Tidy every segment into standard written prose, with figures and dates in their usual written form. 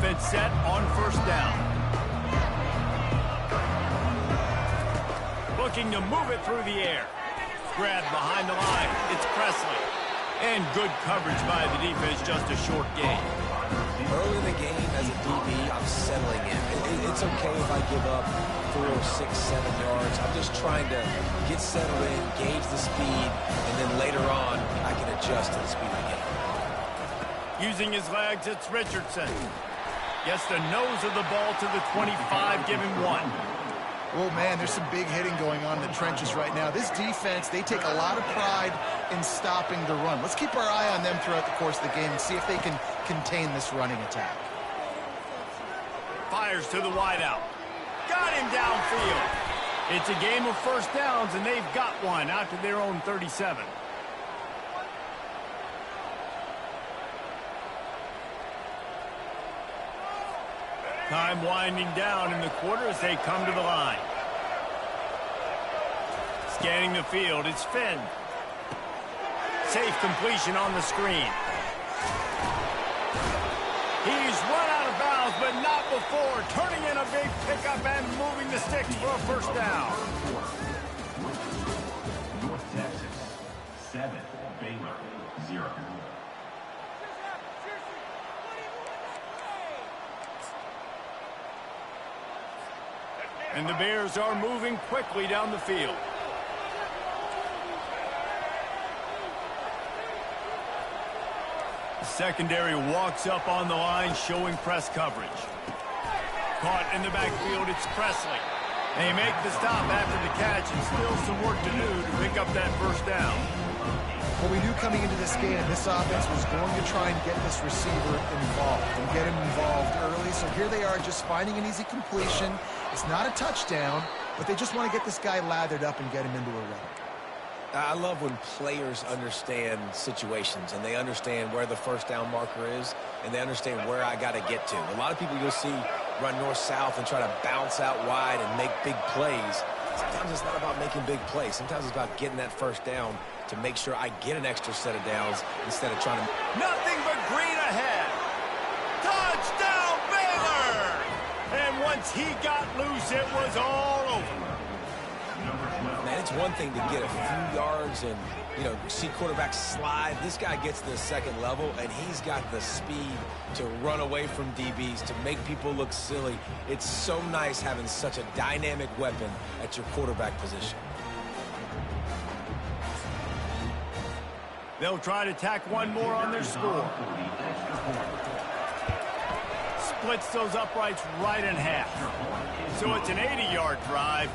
offense set on first down. Looking to move it through the air. Grabbed behind the line. It's Presley. And good coverage by the defense, just a short gain. Early in the game, as a DB, I'm settling in. It's okay if I give up 4, 6, 7 yards. I'm just trying to get settled in, gauge the speed, and then later on, I can adjust to the speed of the game. Using his legs, it's Richardson. Gets the nose of the ball to the 25, giving 1. Oh, man, there's some big hitting going on in the trenches right now. This defense, they take a lot of pride in stopping the run. Let's keep our eye on them throughout the course of the game and see if they can contain this running attack. Fires to the wideout. Got him downfield. It's a game of first downs, and they've got one out to their own 37. Time winding down in the quarter as they come to the line. Scanning the field, it's Finn. Safe completion on the screen. He's run out of bounds, but not before. Turning in a big pickup and moving the sticks for a first down. North Texas, 7, Baylor, 0. And the Bears are moving quickly down the field. The secondary walks up on the line, showing press coverage. Caught in the backfield, it's Presley. They make the stop after the catch, and still some work to do to pick up that first down. Well, we knew coming into this game, this offense was going to try and get this receiver involved and get him involved early. So here they are just finding an easy completion. It's not a touchdown, but they just want to get this guy lathered up and get him into a run. I love when players understand situations and they understand where the first down marker is and they understand where I got to get to. A lot of people you'll see run north-south and try to bounce out wide and make big plays. Sometimes it's not about making big plays. Sometimes it's about getting that first down to make sure I get an extra set of downs instead of trying to... Nothing but green ahead. Touchdown, Baylor! And once he got loose, it was all over. Man, it's one thing to get a few yards and, see quarterbacks slide. This guy gets to the second level, and he's got the speed to run away from DBs, to make people look silly. It's so nice having such a dynamic weapon at your quarterback position. They'll try to tack one more on their score. Splits those uprights right in half. So it's an 80-yard drive,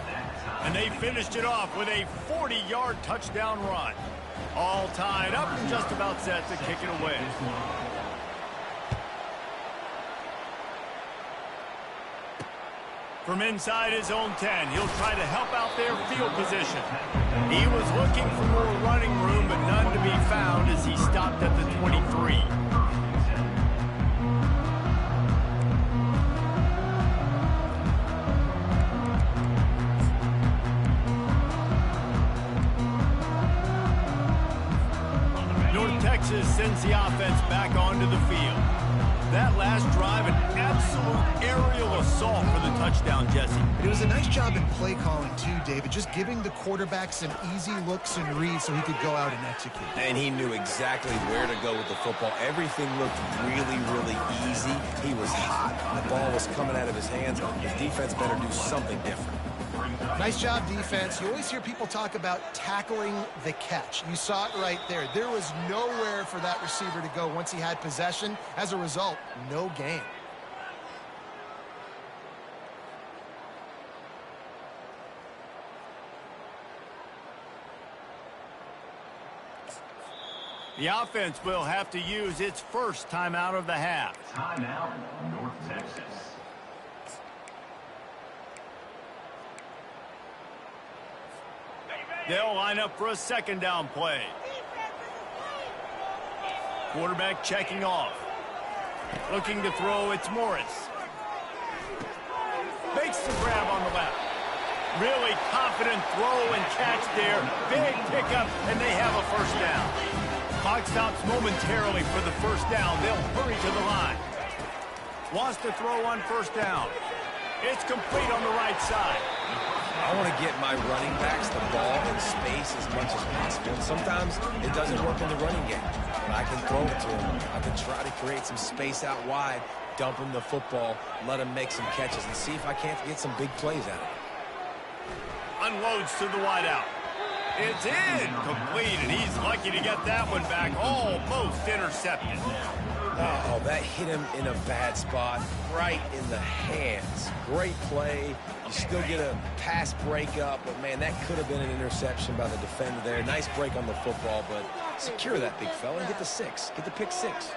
and they finished it off with a 40-yard touchdown run. All tied up and just about set to kick it away. From inside his own 10, he'll try to help out their field position. He was looking for more running room, but none to be found as he stopped at the 23. North Texas sends the offense back onto the field. That last drive, an absolute aerial assault for the touchdown, Jesse. It was a nice job in play calling, too, David, just giving the quarterback some easy looks and reads so he could go out and execute. And he knew exactly where to go with the football. Everything looked really, really easy. He was hot. The ball was coming out of his hands. His defense better do something different. Nice job, defense. You always hear people talk about tackling the catch. You saw it right there. There was nowhere for that receiver to go once he had possession. As a result, no gain. The offense will have to use its first timeout of the half. Timeout, North Texas. They'll line up for a second down play. Quarterback checking off. Looking to throw, it's Morris. Makes the grab on the left. Really confident throw and catch there. Big pickup, and they have a first down. Clock stops momentarily for the first down. They'll hurry to the line. Wants to throw on first down. It's complete on the right side. I want to get my running backs the ball in space as much as possible. And sometimes it doesn't work in the running game, but I can throw it to them. I can try to create some space out wide, dump him the football, let him make some catches, and see if I can't get some big plays out of it. Unloads to the wideout. It's incomplete, and he's lucky to get that one back. Almost intercepted. Oh, that hit him in a bad spot, right in the hands. Great play. You still get a pass breakup, but, man, that could have been an interception by the defender there. Nice break on the football, but secure that big fella and get the 6. Get the pick 6.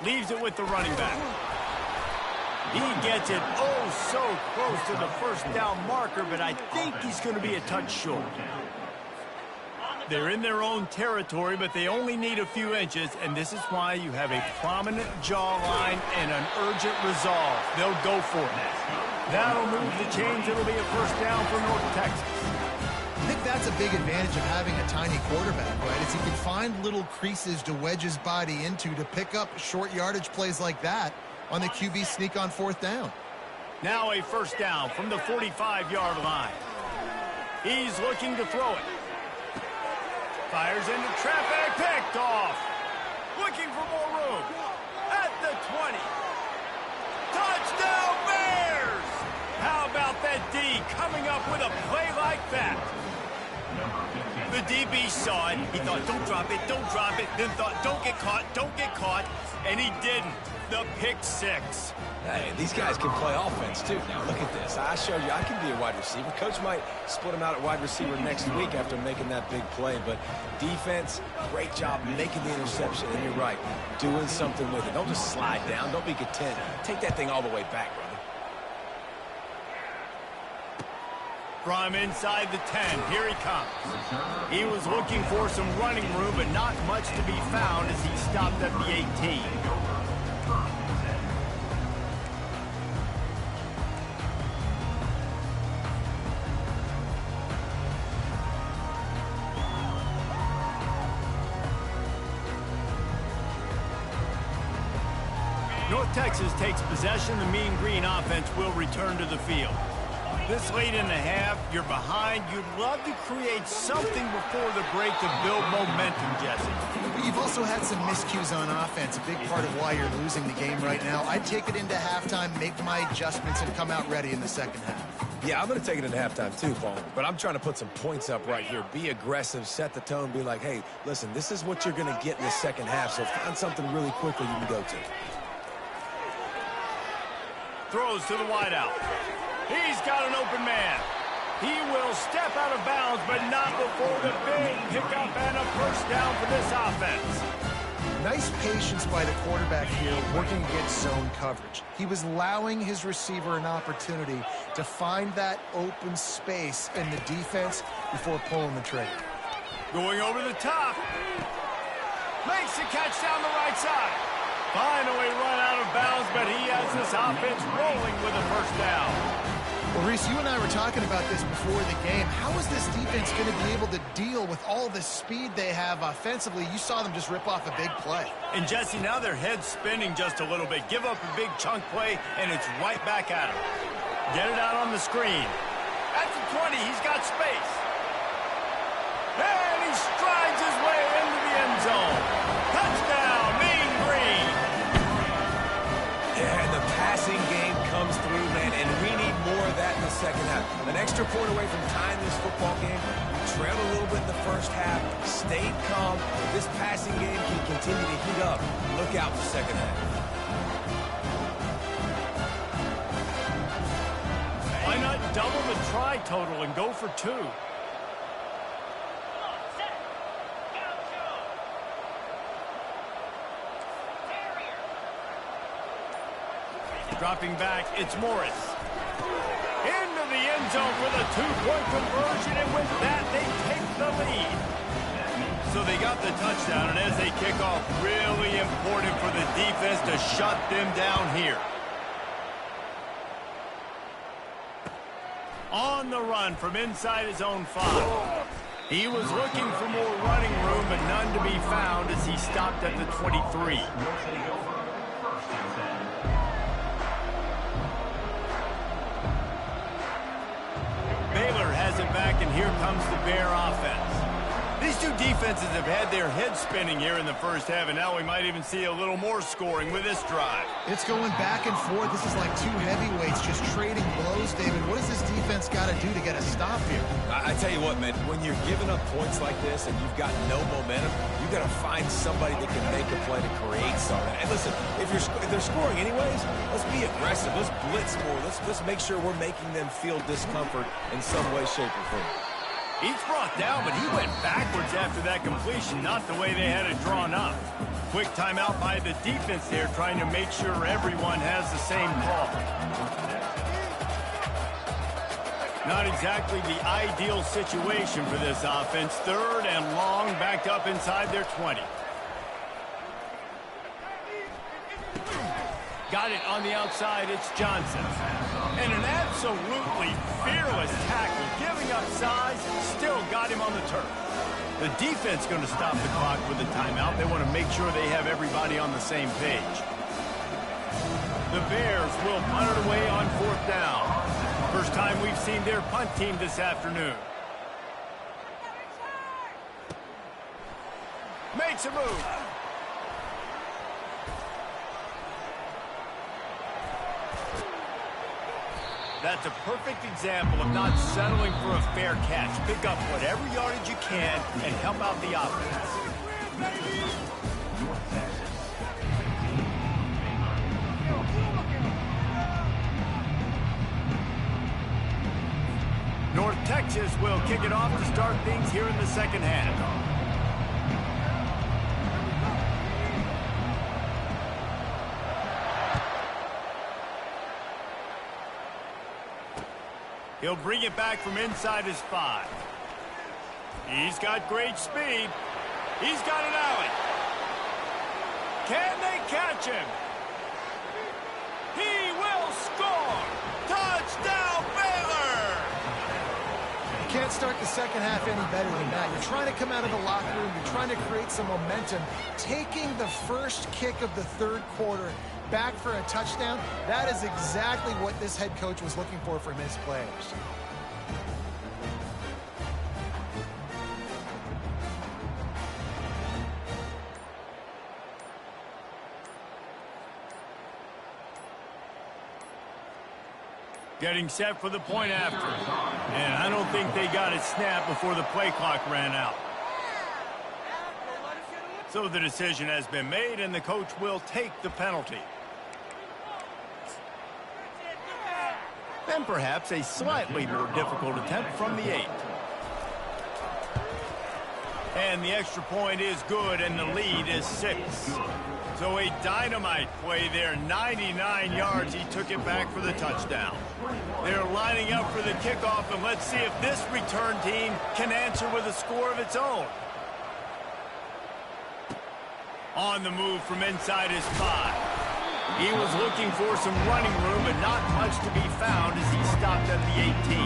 Leaves it with the running back. He gets it so close to the first down marker, but I think he's going to be a touch short. They're in their own territory, but they only need a few inches, and this is why you have a prominent jawline and an urgent resolve. They'll go for it. That'll move the chains. It'll be a first down for North Texas. I think that's a big advantage of having a tiny quarterback, right? Is he can find little creases to wedge his body into to pick up short yardage plays like that on the QB sneak on fourth down. Now a first down from the 45-yard line. He's looking to throw it. Fires into traffic, picked off. Looking for more room. At the 20. Touchdown Bears! How about that D coming up with a play like that? The DB saw it. He thought, don't drop it, don't drop it. Then thought, don't get caught. And he didn't. The pick 6. Hey, these guys can play offense, too. Now, look at this. I showed you I can be a wide receiver. Coach might split him out at wide receiver next week after making that big play. But defense, great job making the interception. And you're right, doing something with it. Don't just slide down. Don't be content. Take that thing all the way back, brother. From inside the 10, here he comes. He was looking for some running room, but not much to be found as he stopped at the 18. North Texas takes possession. The Mean Green offense will return to the field. This late in the half, you're behind. You'd love to create something before the break to build momentum, Jesse. But you've also had some miscues on offense, a big part of why you're losing the game right now. I'd take it into halftime, make my adjustments, and come out ready in the second half. Yeah, I'm going to take it into halftime too, Paul. But I'm trying to put some points up right here. Be aggressive, set the tone, be like, hey, listen, this is what you're going to get in the second half, so find something really quickly you can go to. Throws to the wideout. He's got an open man. He will step out of bounds, but not before the big pickup and a first down for this offense. Nice patience by the quarterback here, working against zone coverage. He was allowing his receiver an opportunity to find that open space in the defense before pulling the trigger. Going over the top. Makes the catch down the right side. Finally run out of bounds, but he has this offense rolling with a first down. Well, Reese, you and I were talking about this before the game. How is this defense going to be able to deal with all the speed they have offensively? You saw them just rip off a big play. And, Jesse, now their head's spinning just a little bit. Give up a big chunk play, and it's right back at him. Get it out on the screen. At the 20, he's got space. And he strides his way into the end zone. Touchdown, Mean Green. Yeah, and the passing game comes through, man, and we need more of that in the second half. An extra point away from tying this football game. We trailed a little bit in the first half, stayed calm. If this passing game can continue to heat up, look out for second half. Why not double the try total and go for 2? Dropping back, it's Morris. Into the end zone for the 2-point conversion, and with that, they take the lead. So they got the touchdown, and as they kick off, really important for the defense to shut them down here. On the run from inside his own 5. He was looking for more running room, but none to be found as he stopped at the 23. Baylor has it back, and here comes the Bear offense. These two defenses have had their heads spinning here in the first half, and now we might even see a little more scoring with this drive. It's going back and forth. This is like two heavyweights just trading blows, David. What does this defense got to do to get a stop here? I tell you what, man, when you're giving up points like this and you've got no momentum, you've got to find somebody that can make a play to create something. And listen, if they're scoring anyways, let's be aggressive. Let's blitz more. Let's make sure we're making them feel discomfort in some way, shape, or form. He's brought down, but he went backwards after that completion, not the way they had it drawn up. Quick timeout by the defense there, trying to make sure everyone has the same call. Not exactly the ideal situation for this offense. 3rd and long, backed up inside their 20. Got it on the outside, it's Johnson. And an absolutely fearless tackle, giving up size, still got him on the turf. The defense going to stop the clock with a timeout. They want to make sure they have everybody on the same page. The Bears will punt it away on 4th down. First time we've seen their punt team this afternoon. Makes a move. That's a perfect example of not settling for a fair catch. Pick up whatever yardage you can and help out the offense. North Texas will kick it off to start things here in the second half. He'll bring it back from inside his 5. He's got great speed. He's got an alley. Can they catch him? He will score! Touchdown, Baylor! You can't start the second half any better than that. You're trying to come out of the locker room. You're trying to create some momentum. Taking the first kick of the 3rd quarter back for a touchdown, that is exactly what this head coach was looking for from his players. Getting set for the point after. And I don't think they got it snapped before the play clock ran out. So the decision has been made, and the coach will take the penalty. And perhaps a slightly more difficult attempt from the 8. And the extra point is good, and the lead is 6. So a dynamite play there, 99 yards. He took it back for the touchdown. They're lining up for the kickoff, and let's see if this return team can answer with a score of its own. On the move from inside his 5. He was looking for some running room, but not much to be found as he stopped at the 18.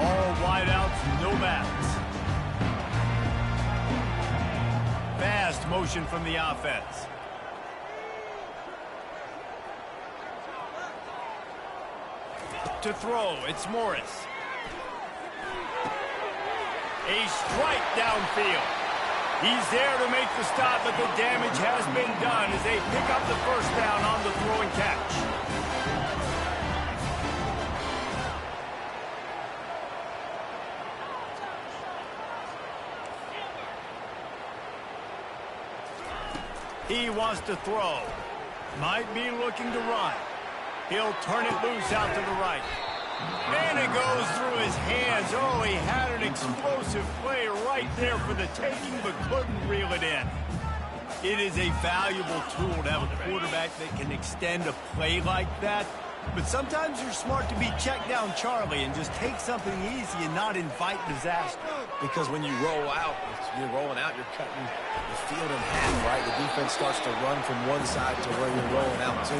All wideouts, no backs. Fast motion from the offense. To throw, it's Morris. A strike downfield. He's there to make the stop, but the damage has been done as they pick up the first down on the throw and catch. He wants to throw. Might be looking to run. He'll turn it loose out to the right. And it goes through his hands. Oh, he had an explosive play right there for the taking, but couldn't reel it in. It is a valuable tool to have a quarterback that can extend a play like that. But sometimes you're smart to be check down Charlie and just take something easy and not invite disaster. Because when you roll out, you're rolling out, you're cutting the field in half, right? The defense starts to run from one side to where you're rolling out to.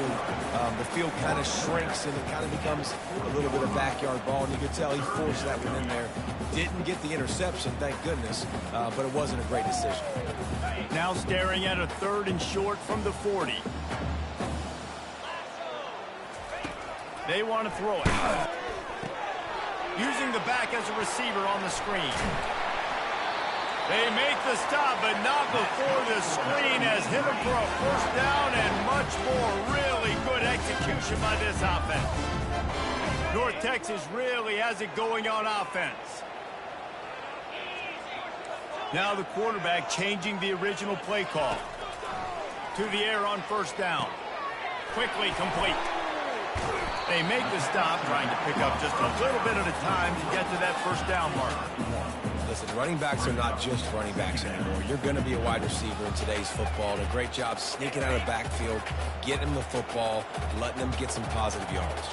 The field kind of shrinks, and it kind of becomes a little bit of backyard ball, and you could tell he forced that one in there. Didn't get the interception, thank goodness, but it wasn't a great decision. Now staring at a 3rd and short from the 40. They want to throw it. Using the back as a receiver on the screen. They make the stop, but not before the screen has hit them for a 1st down, and much more. Really good execution by this offense. North Texas really has it going on offense. Now the quarterback changing the original play call. To the air on 1st down. Quickly complete. They make the stop, trying to pick up just a little bit at a time to get to that 1st down marker. Listen, running backs are not just running backs anymore. You're going to be a wide receiver in today's football. And a great job sneaking out of the backfield, getting them the football, letting them get some positive yards.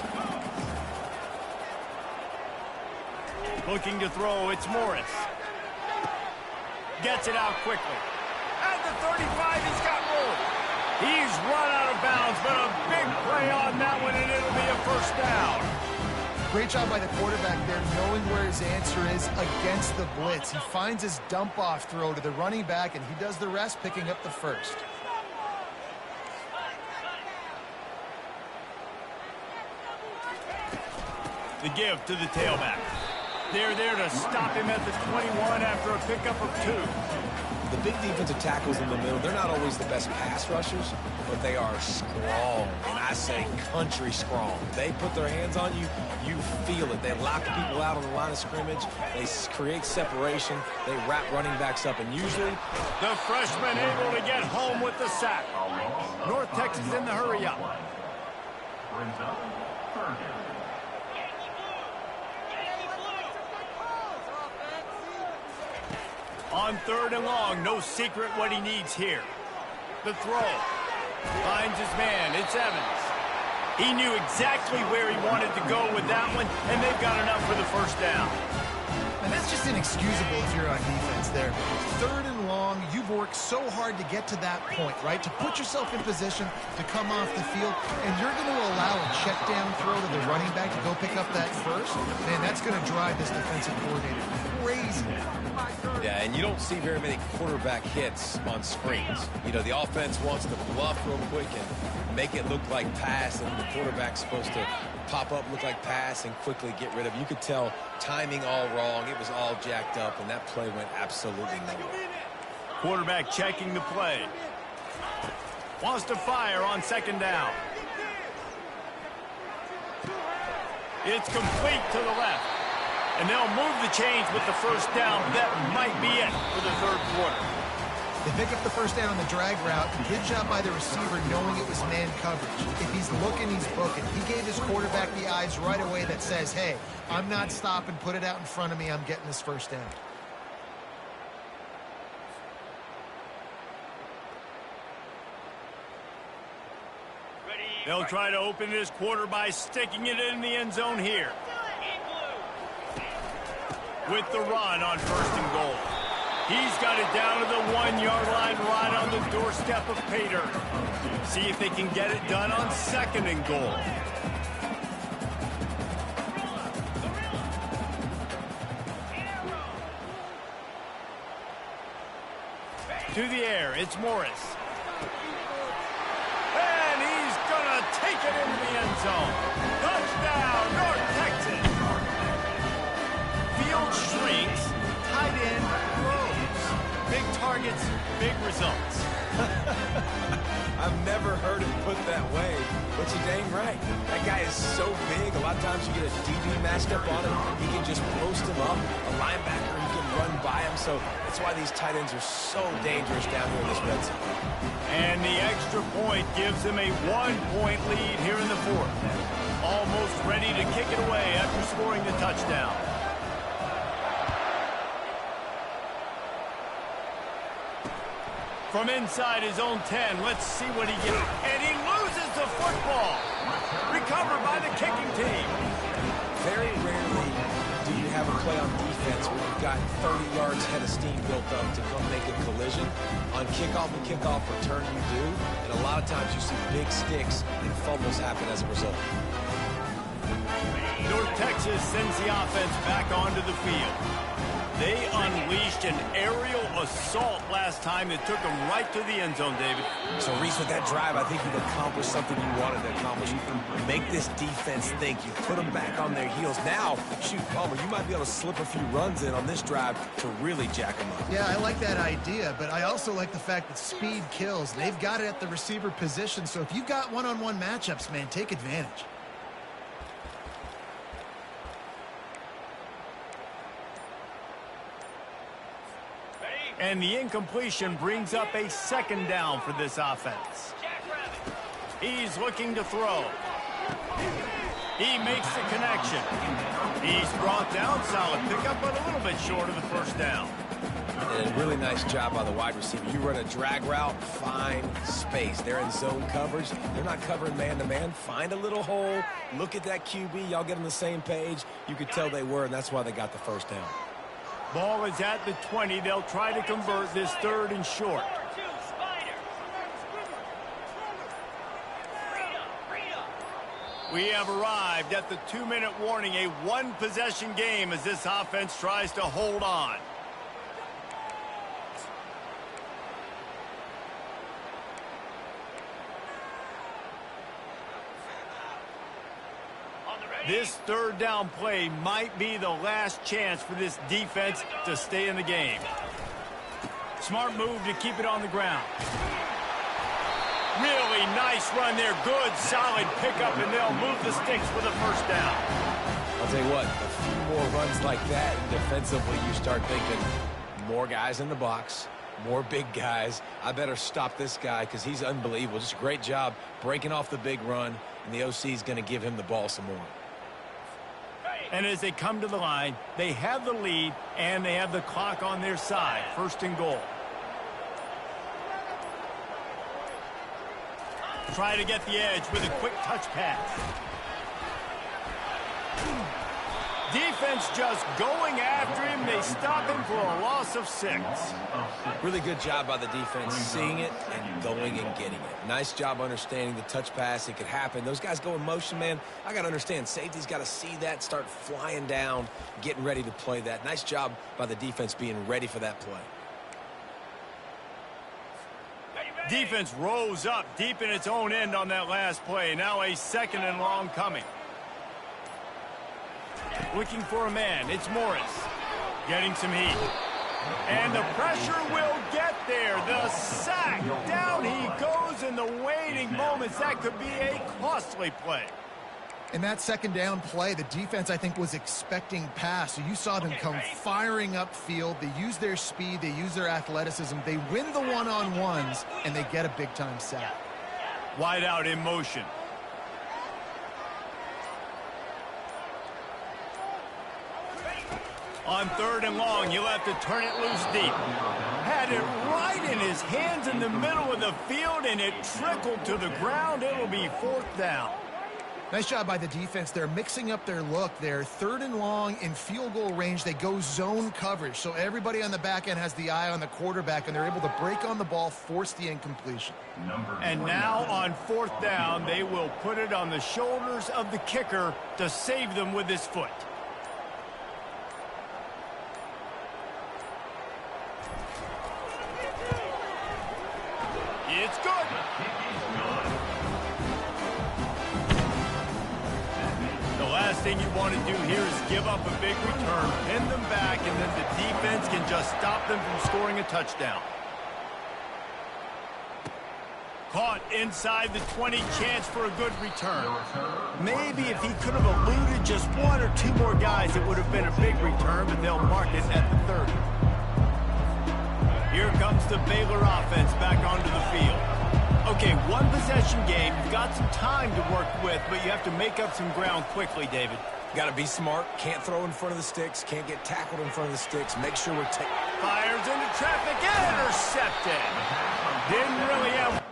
Looking to throw, it's Morris. Gets it out quickly. At the 35, he's got room. He's run out of bounds, but a big play on that one, and it'll be a 1st down. Great job by the quarterback there, knowing where his answer is against the blitz. He finds his dump-off throw to the running back, and he does the rest, picking up the 1st. The give to the tailback. They're there to stop him at the 21 after a pickup of 2. The big defensive tackles in the middle, they're not always the best pass rushers, but they are strong, and I say country strong. They put their hands on you, you feel it. They lock people out on the line of scrimmage. They create separation. They wrap running backs up, and usually the freshman able to get home with the sack. North Texas in the hurry up. Brings up 3rd down. On 3rd and long, no secret what he needs here. The throw. Finds his man. It's Evans. He knew exactly where he wanted to go with that one, and they've got enough for the 1st down. And that's just inexcusable if you're on defense there. 3rd and long, you've worked so hard to get to that point, right? To put yourself in position to come off the field, and you're going to allow a check down throw to the running back to go pick up that 1st? Man, that's going to drive this defensive coordinator crazy. Yeah, and you don't see very many quarterback hits on screens. You know, the offense wants to bluff real quick and make it look like pass, and the quarterback's supposed to pop up, look like pass, and quickly get rid of it. You could tell timing all wrong. It was all jacked up, and that play went absolutely nowhere. Quarterback checking the play. Wants to fire on 2nd down. It's complete to the left. And they'll move the chains with the 1st down. That might be it for the 3rd quarter. They pick up the 1st down on the drag route. Good job by the receiver knowing it was man coverage. If he's looking, he's booking. He gave his quarterback the eyes right away that says, hey, I'm not stopping. Put it out in front of me. I'm getting this 1st down. They'll try to open this quarter by sticking it in the end zone here. With the run on 1st and goal. He's got it down to the 1-yard line right on the doorstep of Pater. See if they can get it done on 2nd and goal. To the air, it's Morris. And he's going to take it into the end zone. Touchdown, North Texas. Field shrinks, tight end grows. Big targets, big results. I've never heard it put that way, but you're dang right. That guy is so big. A lot of times you get a DB matched up on him. He can just post him up. A linebacker, he can run by him. So that's why these tight ends are so dangerous down here in this red zone. And the extra point gives them a 1-point lead here in the 4th. Almost ready to kick it away after scoring the touchdown. From inside his own 10, let's see what he gets. And he loses the football. Recovered by the play on defense where you've got 30 yards head of steam built up to come make a collision. On kickoff and kickoff return you do, and a lot of times you see big sticks and fumbles happen as a result. North Texas sends the offense back onto the field. They unleashed an aerial assault last time that took them right to the end zone, David. So, Reese, with that drive, I think you've accomplished something you wanted to accomplish. Make this defense think. You put them back on their heels. Now, shoot, Palmer, you might be able to slip a few runs in on this drive to really jack them up. Yeah, I like that idea, but I also like the fact that speed kills. They've got it at the receiver position, so if you've got one-on-one matchups, man, take advantage. And the incompletion brings up a second down for this offense. He's looking to throw. He makes the connection. He's brought down, solid pickup, but a little bit short of the first down. And a really nice job by the wide receiver. You run a drag route, find space. They're in zone coverage. They're not covering man-to-man. Find a little hole. Look at that QB. Y'all get on the same page. You could tell they were, and that's why they got the first down. Ball is at the 20. They'll try to convert this third and short. We have arrived at the 2-minute warning, a one-possession game as this offense tries to hold on. This third down play might be the last chance for this defense to stay in the game. Smart move to keep it on the ground. Really nice run there. Good, solid pickup, and they'll move the sticks for the first down. I'll tell you what, a few more runs like that, and defensively you start thinking more guys in the box, more big guys. I better stop this guy because he's unbelievable. Just a great job breaking off the big run, and the OC is going to give him the ball some more. And as they come to the line, they have the lead, and they have the clock on their side. First and goal. Try to get the edge with a quick touch pass. Defense just going after him. They stop him for a loss of 6. Really good job by the defense, seeing it and going and getting it. Nice job understanding the touch pass. It could happen. Those guys go in motion, man. I got to understand, safety's got to see that, start flying down, getting ready to play that. Nice job by the defense being ready for that play. Defense rose up deep in its own end on that last play. Now a second and long coming. Looking for a man. It's Morris. Getting some heat. And the pressure will get there. The sack. Down he goes in the waiting moments. That could be a costly play. In that second down play, the defense, I think, was expecting pass. So you saw them come firing upfield. They use their speed. They use their athleticism. They win the one-on-ones, and they get a big-time sack. Wide out in motion. On third and long, you'll have to turn it loose deep. Had it right in his hands in the middle of the field, and it trickled to the ground. It'll be fourth down. Nice job by the defense. They're mixing up their look. They're third and long in field goal range. They go zone coverage. So everybody on the back end has the eye on the quarterback, and they're able to break on the ball, force the incompletion. And now on fourth down, they will put it on the shoulders of the kicker to save them with his foot. It's good. The last thing you want to do here is give up a big return, pin them back, and then the defense can just stop them from scoring a touchdown. Caught inside the 20, chance for a good return. Maybe if he could have eluded just one or two more guys, it would have been a big return, but they'll mark it at the 30. Here comes the Baylor offense back onto the field. Okay, one possession game. You've got some time to work with, but you have to make up some ground quickly, David. Got to be smart. Can't throw in front of the sticks. Can't get tackled in front of the sticks. Make sure we're taking... Fires into traffic. Intercepted. Didn't really have...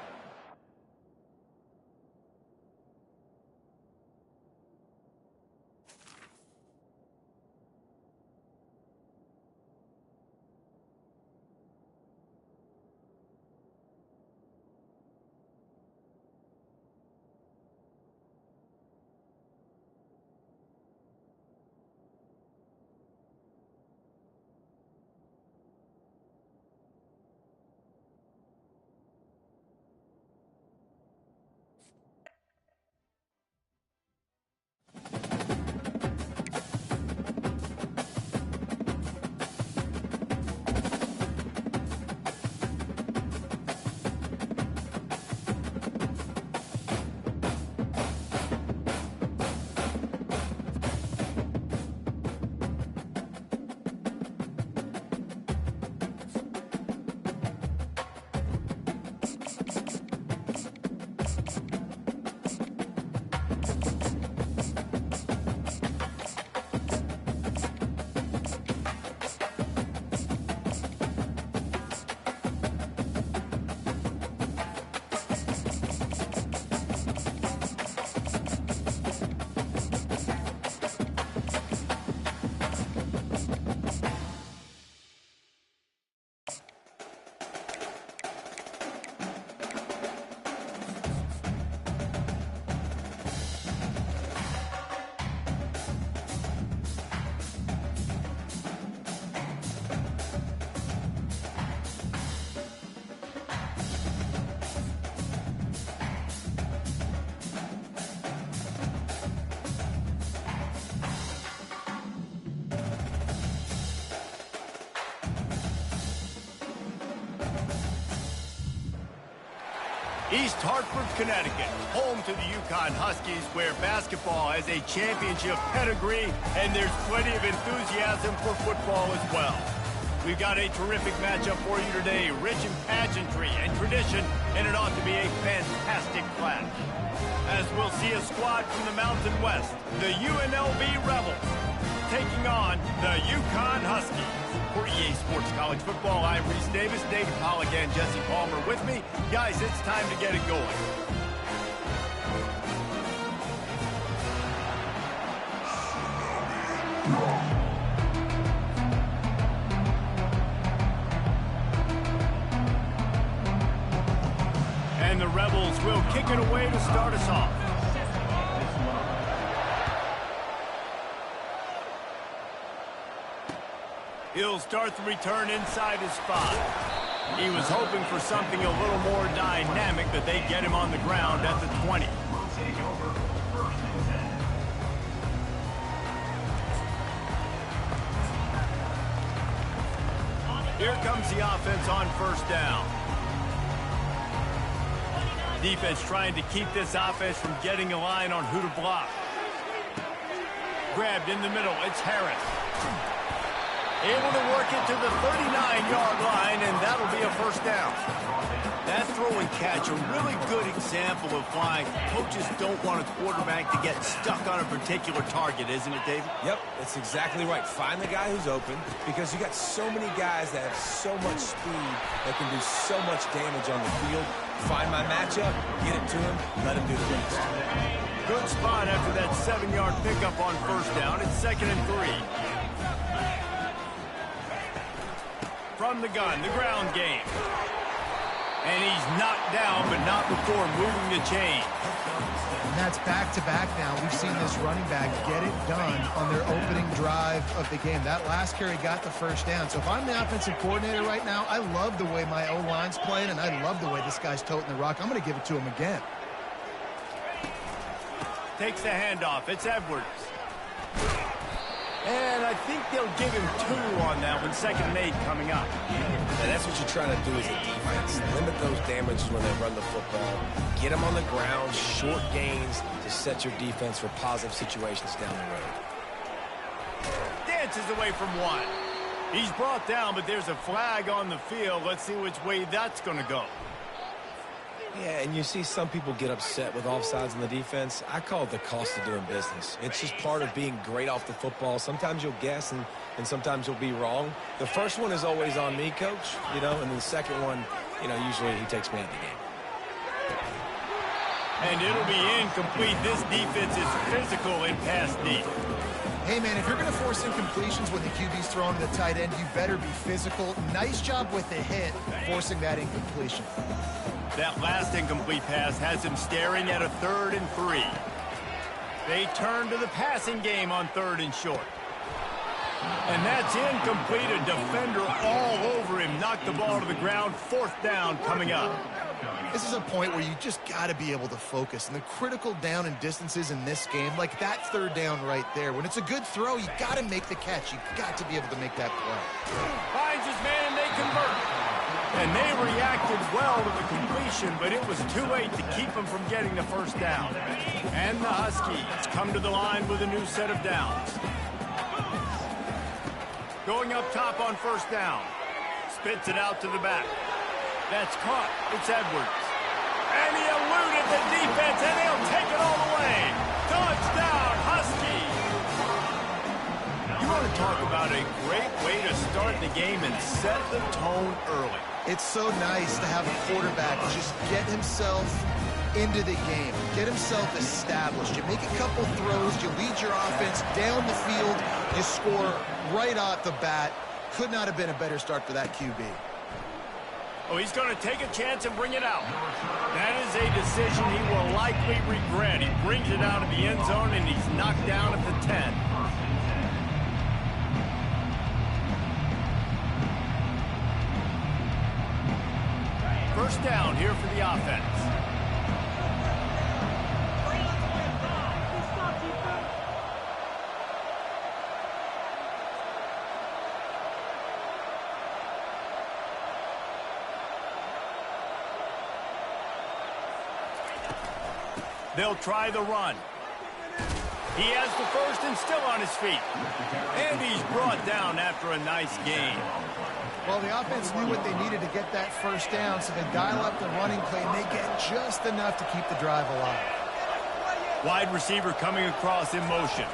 East Hartford, Connecticut, home to the Yukon Huskies, where basketball has a championship pedigree and there's plenty of enthusiasm for football as well. We've got a terrific matchup for you today, rich in pageantry and tradition, and it ought to be a fantastic clash. As we'll see a squad from the Mountain West, the UNLV Rebels, taking on the Yukon Huskies. For EA Sports College Football, I'm Reese Davis, David Pollack, and Jesse Palmer with me. Guys, it's time to get it going. And the Rebels will kick it away to start us off. He'll start the return inside his 5. He was hoping for something a little more dynamic, but they get him on the ground at the 20. Here comes the offense on first down. Defense trying to keep this offense from getting a line on who to block. Grabbed in the middle, it's Harris. Able to work it to the 39-yard line, and that'll be a first down. That throw and catch, a really good example of why coaches don't want a quarterback to get stuck on a particular target, isn't it, David? Yep, that's exactly right. Find the guy who's open, because you got so many guys that have so much speed that can do so much damage on the field. Find my matchup, get it to him, let him do the rest. Good spot after that 7-yard pickup on first down. It's 2nd and 3. From the gun, the ground game. And he's knocked down, but not before moving the chain. And that's back-to-back now. We've seen this running back get it done on their opening drive of the game. That last carry got the first down. So if I'm the offensive coordinator right now, I love the way my O-line's playing, and I love the way this guy's toting the rock. I'm going to give it to him again. Takes the handoff. It's Edwards. And I think they'll give him 2 on that one. 2nd and 8 coming up. And that's what you're trying to do as a defense. Limit those damages when they run the football. Get them on the ground, short gains to set your defense for positive situations down the road. Dances away from 1. He's brought down, but there's a flag on the field. Let's see which way that's going to go. Yeah, and you see some people get upset with offsides in the defense. I call it the cost of doing business. It's just part of being great off the football. Sometimes you'll guess, and sometimes you'll be wrong. The first one is always on me, Coach, and then the second one, usually he takes me out of the game. And it'll be incomplete. This defense is physical in pass deep. Hey, man, if you're going to force incompletions when the QB's throwing to the tight end, you better be physical. Nice job with the hit, forcing that incompletion. That last incomplete pass has him staring at a 3rd and 3. They turn to the passing game on 3rd and short. And that's incomplete. A defender all over him. Knocked the ball to the ground. 4th down coming up. This is a point where you just got to be able to focus. And the critical down and distances in this game, like that 3rd down right there. When it's a good throw, you got to make the catch. You got to be able to make that play. Finds his man, and they convert. And they reacted well to the completion, but it was too late to keep them from getting the first down. And the Huskies come to the line with a new set of downs. Going up top on first down. Spits it out to the back. That's caught. It's Edwards. And he eluded the defense, and they'll take it all the way. Touchdown, Huskies! You want to talk about a great way to start the game and set the tone early. It's so nice to have a quarterback just get himself into the game, get himself established. You make a couple throws, you lead your offense down the field, you score right off the bat. Could not have been a better start for that QB. Oh, he's going to take a chance and bring it out. That is a decision he will likely regret. He brings it out of the end zone, and he's knocked down at the 10. First down here for the offense. They'll try the run. He has the first and still on his feet. And he's brought down after a nice gain. Well, the offense knew what they needed to get that first down, so they dial up the running play, and they get just enough to keep the drive alive. Wide receiver coming across in motion.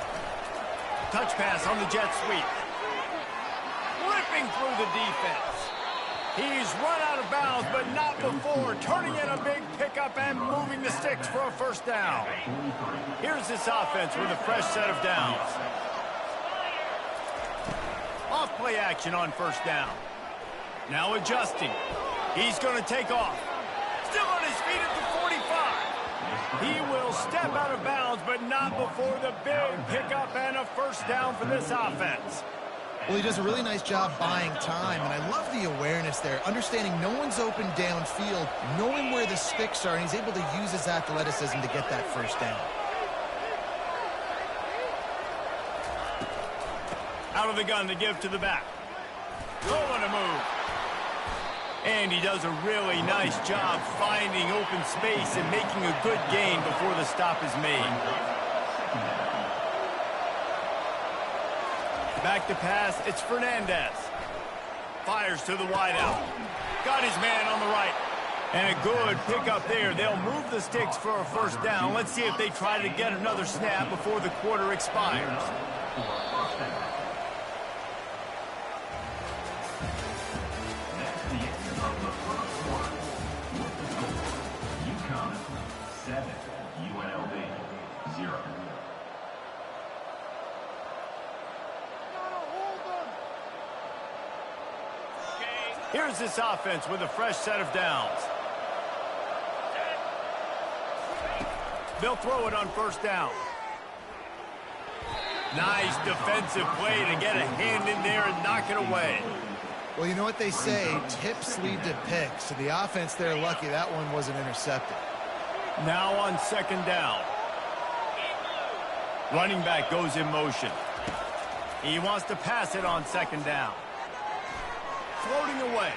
Touch pass on the jet sweep. Ripping through the defense. He's run out of bounds, but not before turning in a big pickup and moving the sticks for a first down. Here's this offense with a fresh set of downs. Off play action on first down. Now adjusting. He's going to take off. Still on his feet at the 45. He will step out of bounds, but not before the big pickup and a first down for this offense. Well, he does a really nice job buying time, and I love the awareness there, understanding no one's open downfield, knowing where the sticks are, and he's able to use his athleticism to get that first down. Out of the gun to give to the back. Throwing a move. And he does a really nice job finding open space and making a good gain before the stop is made. Back to pass, it's Fernandez. Fires to the wideout. Got his man on the right. And a good pickup there. They'll move the sticks for a first down. Let's see if they try to get another snap before the quarter expires. UConn 7, UNLV 0. Here's this offense with a fresh set of downs. They'll throw it on first down. Nice defensive play to get a hand in there and knock it away. Well, you know what they say, tips lead to picks. And the offense, they're lucky that one wasn't intercepted. Now on second down. Running back goes in motion. He wants to pass it on second down. Floating away.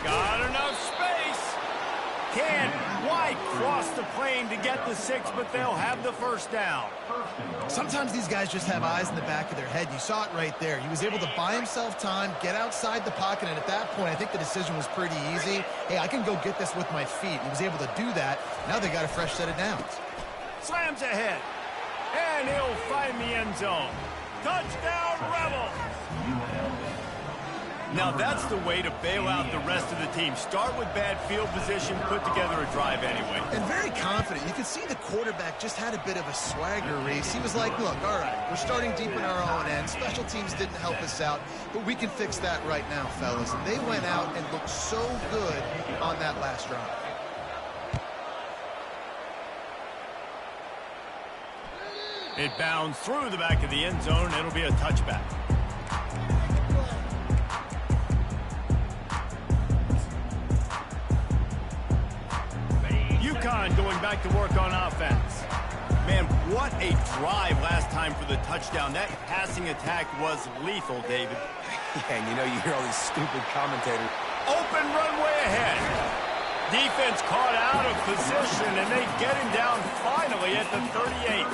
Got enough space. Can't quite cross the plane to get the 6, but they'll have the first down. Sometimes these guys just have eyes in the back of their head. You saw it right there. He was able to buy himself time, get outside the pocket, and at that point, I think the decision was pretty easy. Hey, I can go get this with my feet. He was able to do that. Now they got a fresh set of downs. Slams ahead. And he'll find the end zone. Touchdown, Rebels! Now that's the way to bail out the rest of the team. Start with bad field position, put together a drive anyway. And very confident. You could see the quarterback just had a bit of a swagger race. He was like, look, all right, we're starting deep in our own end. Special teams didn't help us out, but we can fix that right now, fellas. And they went out and looked so good on that last drive. It bounds through the back of the end zone. It'll be a touchback. UConn going back to work on offense. Man, what a drive last time for the touchdown. That passing attack was lethal, David. Yeah, and you know, you hear all these stupid commentators. Open runway ahead. Defense caught out of position, and they get him down finally at the 38.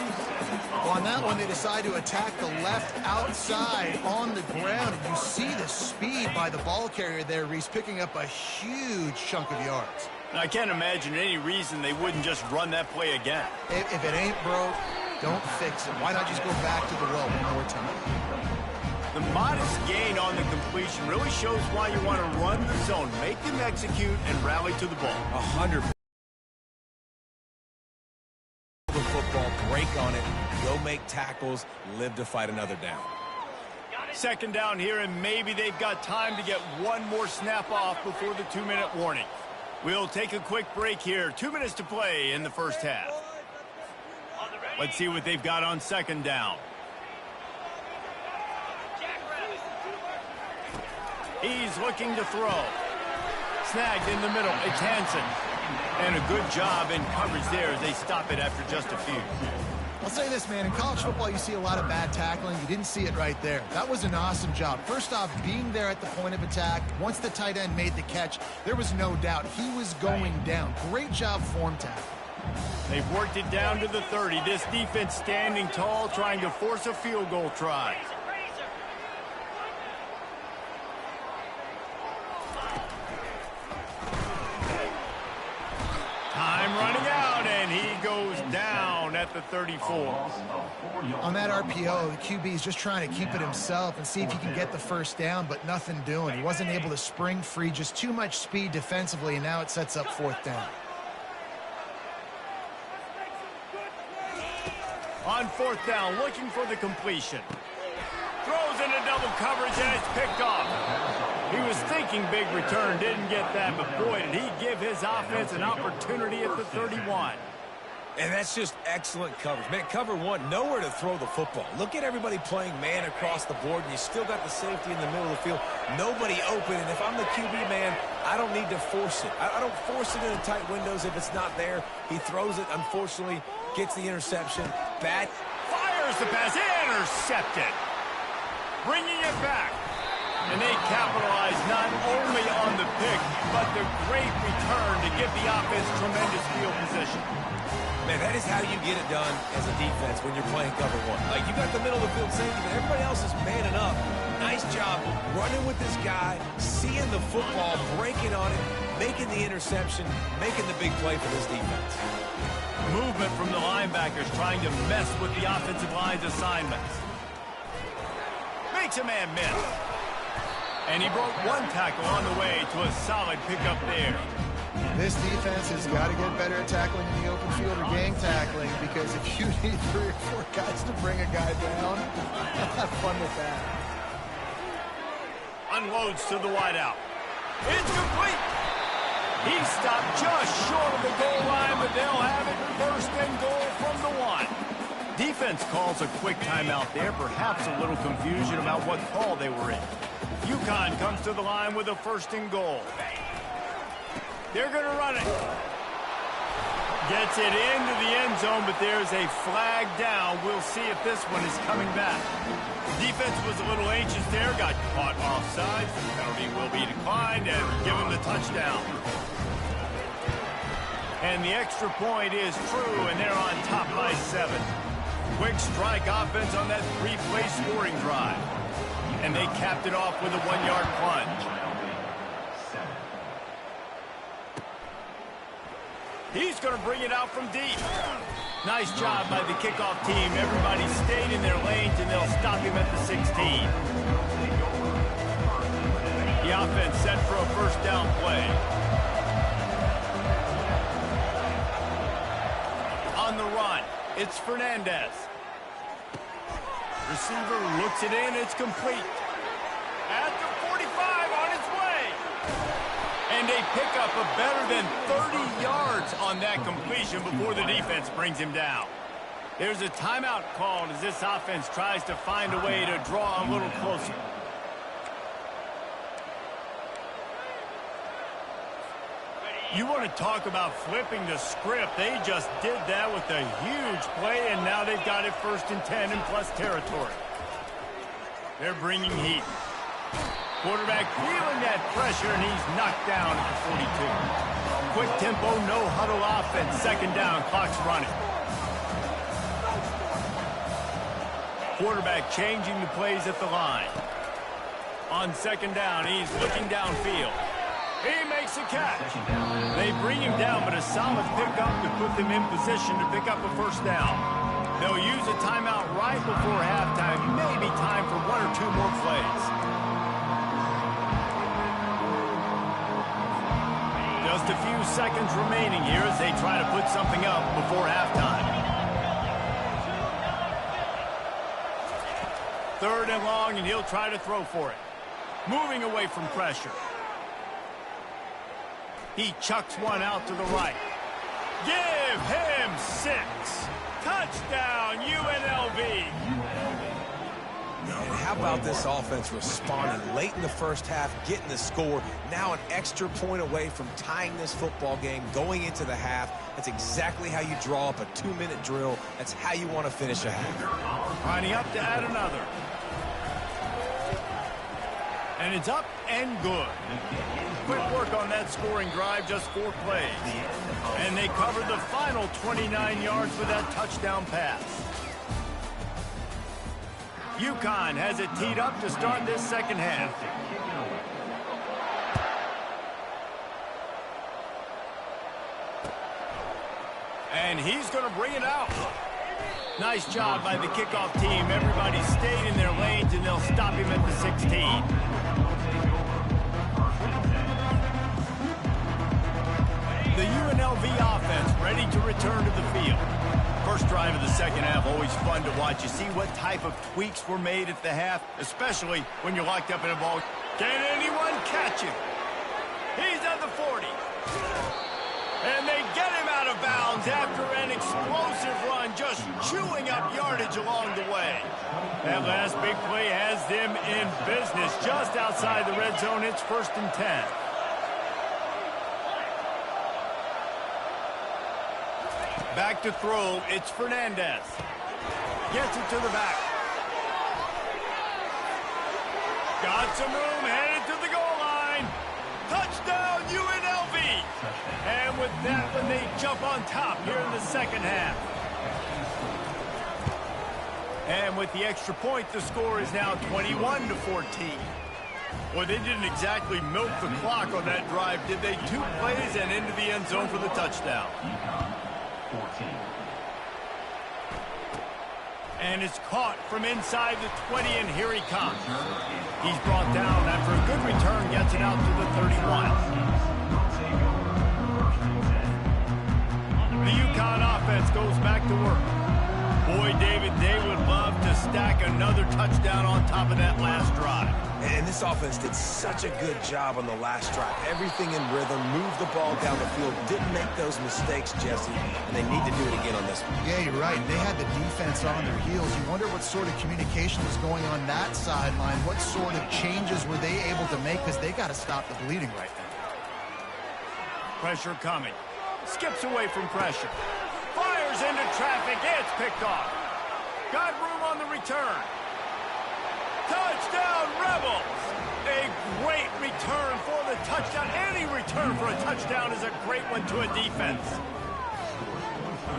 Well, on that one, they decide to attack the left outside on the ground. And you see the speed by the ball carrier there, Reese, picking up a huge chunk of yards. I can't imagine any reason they wouldn't just run that play again. If it ain't broke, don't fix it. Why not just go back to the well one more time? The modest gain on the completion really shows why you want to run the zone, make them execute, and rally to the ball. 100%. The football, break on it, go make tackles, live to fight another down. Second down here, and maybe they've got time to get one more snap off before the 2-minute warning. We'll take a quick break here. 2 minutes to play in the first half. Let's see what they've got on second down. He's looking to throw. Snagged in the middle. It's Hansen. And a good job in coverage there as they stop it after just a few. I'll say this, man. In college football, you see a lot of bad tackling. You didn't see it right there. That was an awesome job. First off, being there at the point of attack. Once the tight end made the catch, there was no doubt he was going down. Great job form tackle. They've worked it down to the 30. This defense standing tall, trying to force a field goal try. Time running out, and he goes down at the 34. On that RPO, the QB is just trying to keep it himself and see if he can get the first down, but nothing doing. He wasn't able to spring free, just too much speed defensively, and now it sets up 4th down. On 4th down, looking for the completion. Throws into double coverage, and it's picked off. He was thinking big return, didn't get that, but boy, did he give his offense an opportunity at the 31. And that's just excellent coverage. Man, cover 1, nowhere to throw the football. Look at everybody playing man across the board, and you still got the safety in the middle of the field. Nobody open, and if I'm the QB, man, I don't need to force it. I don't force it into tight windows if it's not there. He throws it, unfortunately, gets the interception. Bad. Fires the pass, intercepted. Bringing it back. And they capitalize not only on the pick, but the great return to give the offense tremendous field position. Man, that is how you get it done as a defense when you're playing cover 1. Like, you got the middle of the field safety, but everybody else is manning up. Nice job running with this guy, seeing the football, breaking on it, making the interception, making the big play for this defense. Movement from the linebackers trying to mess with the offensive line's assignments. Makes a man miss. And he broke 1 tackle on the way to a solid pickup there. This defense has got to get better at tackling in the open field or gang tackling, because if you need 3 or 4 guys to bring a guy down, have fun with that. Unloads to the wideout. It's complete. He stopped just short of the goal line, but they'll have it 1st and goal from the 1. Defense calls a quick timeout there, perhaps a little confusion about what call they were in. UConn comes to the line with a 1st and goal. They're going to run it. Gets it into the end zone, but there's a flag down. We'll see if this one is coming back. Defense was a little anxious there, got caught offside. Penalty will be declined and give them the touchdown. And the extra point is true, and they're on top by 7. Quick strike offense on that 3-play scoring drive. And they capped it off with a 1-yard plunge. He's going to bring it out from deep. Nice job by the kickoff team. Everybody stayed in their lanes, and they'll stop him at the 16. The offense set for a 1st down play. On the run, it's Fernandez. Receiver looks it in. It's complete. At the 45, on its way. And they pick up a better than 30 yards on that completion before the defense brings him down. There's a timeout called as this offense tries to find a way to draw a little closer. You want to talk about flipping the script. They just did that with a huge play, and now they've got it 1st and 10 in plus territory. They're bringing heat. Quarterback feeling that pressure, and he's knocked down at the 42. Quick tempo, no huddle offense. 2nd down, clock's running. Quarterback changing the plays at the line. On 2nd down, he's looking downfield. He makes a catch. They bring him down, but a solid pickup to put them in position to pick up a 1st down. They'll use a timeout right before halftime. Maybe time for 1 or 2 more plays. Just a few seconds remaining here as they try to put something up before halftime. 3rd and long, and he'll try to throw for it. Moving away from pressure. He chucks one out to the right. Give him 6. Touchdown, UNLV. And how about this offense responding late in the first half, getting the score, now an extra point away from tying this football game, going into the half. That's exactly how you draw up a 2-minute drill. That's how you want to finish a half. Lining up to add another. And it's up and good. Quick work on that scoring drive, just 4 plays. And they covered the final 29 yards with that touchdown pass. UConn has it teed up to start this second half. And he's going to bring it out. Nice job by the kickoff team. Everybody stayed in their lanes, and they'll stop him at the 16. The UNLV offense ready to return to the field. First drive of the second half, always fun to watch. You see what type of tweaks were made at the half, especially when you're locked up in a ball. Can anyone catch him? He's at the 40. And they get him out of bounds after an explosive run, just chewing up yardage along the way. That last big play has them in business just outside the red zone. It's 1st and 10. Back to throw, it's Fernandez. Gets it to the back. Got some room, headed to the goal line. Touchdown, UNLV. And with that one, they jump on top here in the second half. And with the extra point, the score is now 21-14. Well, they didn't exactly milk the clock on that drive, did they? 2 plays and into the end zone for the touchdown. 14. And it's caught from inside the 20, and here he comes. He's brought down after a good return, gets it out to the 31. The UConn offense goes back to work. Boy, David, they would love to stack another touchdown on top of that last drive. And this offense did such a good job on the last drive. Everything in rhythm, moved the ball down the field, didn't make those mistakes, Jesse, and they need to do it again on this one. Yeah, you're right. They had the defense on their heels. You wonder what sort of communication was going on that sideline. What sort of changes were they able to make, because they got to stop the bleeding right now. Pressure coming. Skips away from pressure. Fires into traffic. It's picked off. Got room on the return. Touchdown, Rebels! A great return for the touchdown. Any return for a touchdown is a great one to a defense.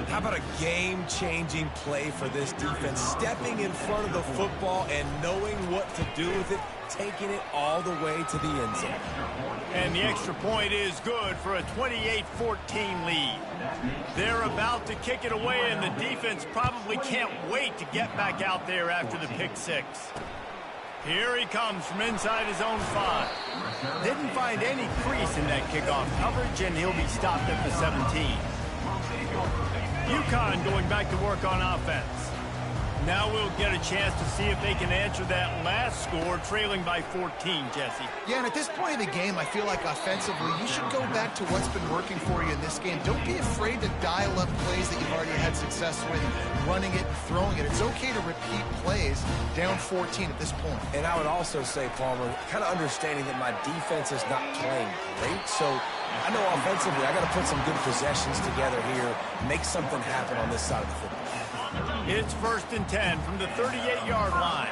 How about a game-changing play for this defense? Stepping in front of the football and knowing what to do with it, taking it all the way to the end zone. And the extra point is good for a 28-14 lead. They're about to kick it away, and the defense probably can't wait to get back out there after the pick 6. Here he comes from inside his own 5. Didn't find any crease in that kickoff coverage, and he'll be stopped at the 17. UConn going back to work on offense. Now we'll get a chance to see if they can answer that last score, trailing by 14, Jesse. Yeah, and at this point in the game, I feel like offensively, you should go back to what's been working for you in this game. Don't be afraid to dial up plays that you've already had success with, running it and throwing it. It's okay to repeat plays down 14 at this point. And I would also say, Palmer, kind of understanding that my defense is not playing great, so I know offensively I got to put some good possessions together here, make something happen on this side of the football. It's 1st and 10 from the 38-yard line.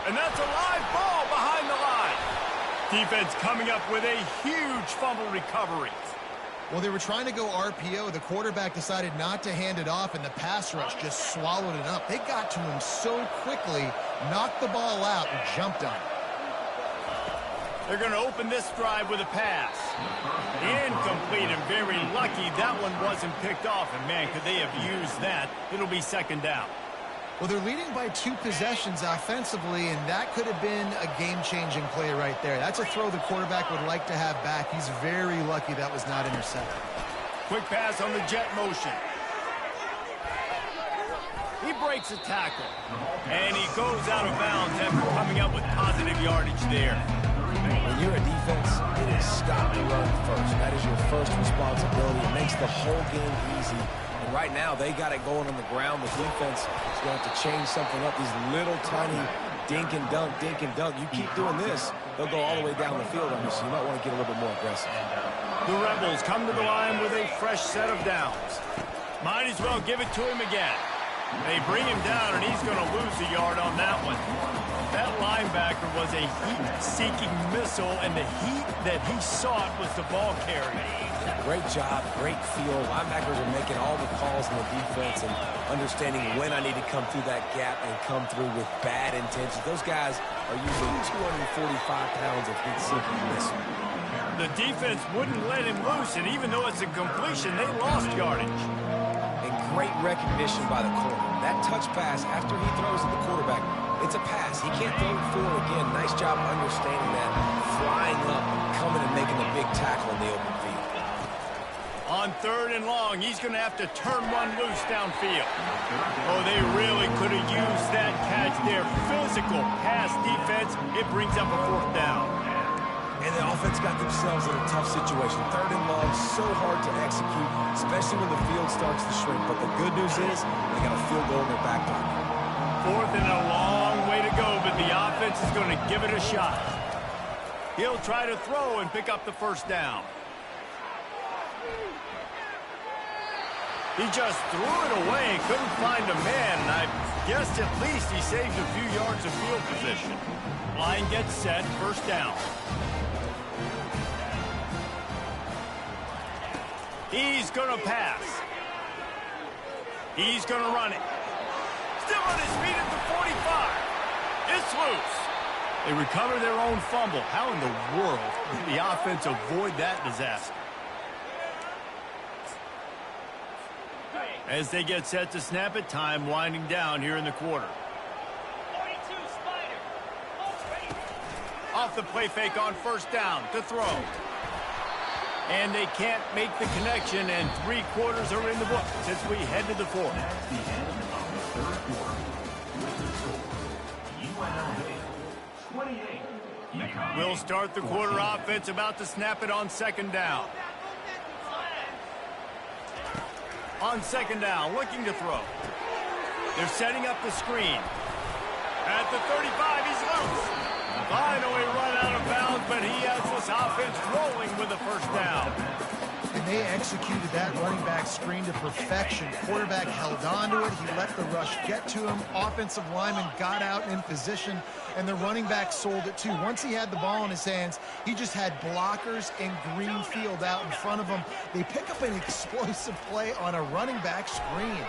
And that's a live ball behind the line. Defense coming up with a huge fumble recovery. Well, they were trying to go RPO. The quarterback decided not to hand it off, and the pass rush just swallowed it up. They got to him so quickly, knocked the ball out, and jumped on it. They're going to open this drive with a pass. Incomplete, and very lucky that one wasn't picked off. And, man, could they have used that? It'll be 2nd down. Well, they're leading by 2 possessions offensively, and that could have been a game-changing play right there. That's a throw the quarterback would like to have back. He's very lucky that was not intercepted. Quick pass on the jet motion. He breaks a tackle, and he goes out of bounds after coming up with positive yardage there. When you're a defense, it is stop the run first. That is your first responsibility. It makes the whole game easy. And right now, they got it going on the ground. The defense is going to have to change something up. These little tiny dink and dunk, dink and dunk. You keep doing this, they'll go all the way down the field on you, so you might want to get a little bit more aggressive. The Rebels come to the line with a fresh set of downs. Might as well give it to him again. They bring him down, and he's going to lose a yard on that one. That linebacker was a heat-seeking missile, and the heat that he sought was the ball carrier. Great job, great feel. Linebackers are making all the calls in the defense and understanding when I need to come through that gap and come through with bad intentions. Those guys are using 245 pounds of heat-seeking missile. The defense wouldn't let him loose, and even though it's a completion, they lost yardage. And great recognition by the corner. That touch pass, after he throws to the quarterback, it's a pass. He can't throw it forward again. Nice job understanding that. Flying up, coming and making a big tackle in the open field. On 3rd and long, he's going to have to turn one loose downfield. Oh, they really could have used that catch there. Physical pass defense. It brings up a 4th down. And the offense got themselves in a tough situation. 3rd and long, so hard to execute, especially when the field starts to shrink. But the good news is they got a field goal in their back pocket. 4th and a long way to go, but the offense is going to give it a shot. He'll try to throw and pick up the 1st down. He just threw it away, couldn't find a man, and I guess at least he saved a few yards of field position. Line gets set, 1st down. He's going to pass. He's going to run it. Still on his feet at the 45. It's loose. They recover their own fumble. How in the world did the offense avoid that disaster? As they get set to snap it, time winding down here in the quarter. Off the play fake on 1st down to throw. And they can't make the connection, and 3 quarters are in the book since we head to the 4th. That's the end of the 3rd quarter. With the score, UNLV 28. We'll start the quarter offense, about to snap it on 2nd down. On 2nd down, looking to throw. They're setting up the screen. At the 35, he's loose. Finally run out of bounds, but he has this offense rolling with a 1st down. And they executed that running back screen to perfection. Quarterback held on to it. He let the rush get to him. Offensive lineman got out in position, and the running back sold it too. Once he had the ball in his hands, he just had blockers and green field out in front of him. They pick up an explosive play on a running back screen.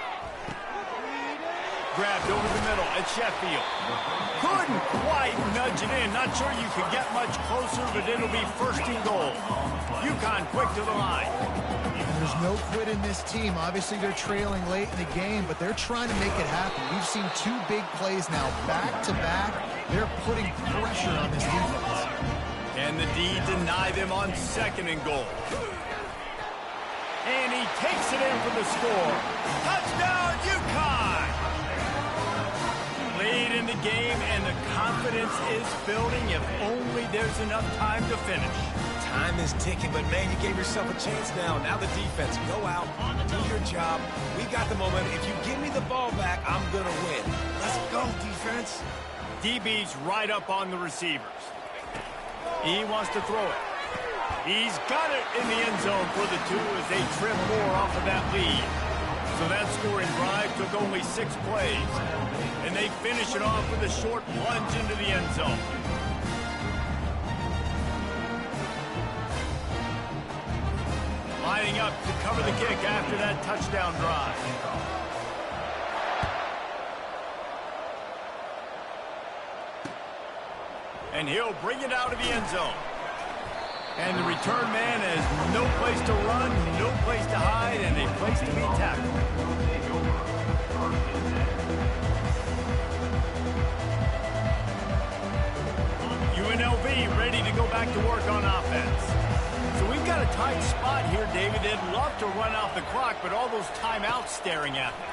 Grabbed over the middle at Sheffield. Couldn't quite nudge it in. Not sure you could get much closer, but it'll be 1st and goal. UConn quick to the line. And there's no quit in this team. Obviously, they're trailing late in the game, but they're trying to make it happen. We've seen 2 big plays now, back-to-back. They're putting pressure on this defense. And the D deny them on 2nd and goal. And he takes it in for the score. Touchdown, UConn! Late in the game, and the confidence is building. If only there's enough time to finish. Time is ticking, but man, you gave yourself a chance now. Now the defense, go out, do your job. We got the momentum. If you give me the ball back, I'm going to win. Let's go, defense. DB's right up on the receivers. He wants to throw it. He's got it in the end zone for the 2 as they trim more off of that lead. So that scoring drive took only 6 plays. And they finish it off with a short plunge into the end zone. Lining up to cover the kick after that touchdown drive. And he'll bring it out of the end zone. And the return man has no place to run, no place to hide, and a place to be tackled. UNLV ready to go back to work on offense. So we've got a tight spot here, David. They'd love to run out the clock, but all those timeouts staring at them.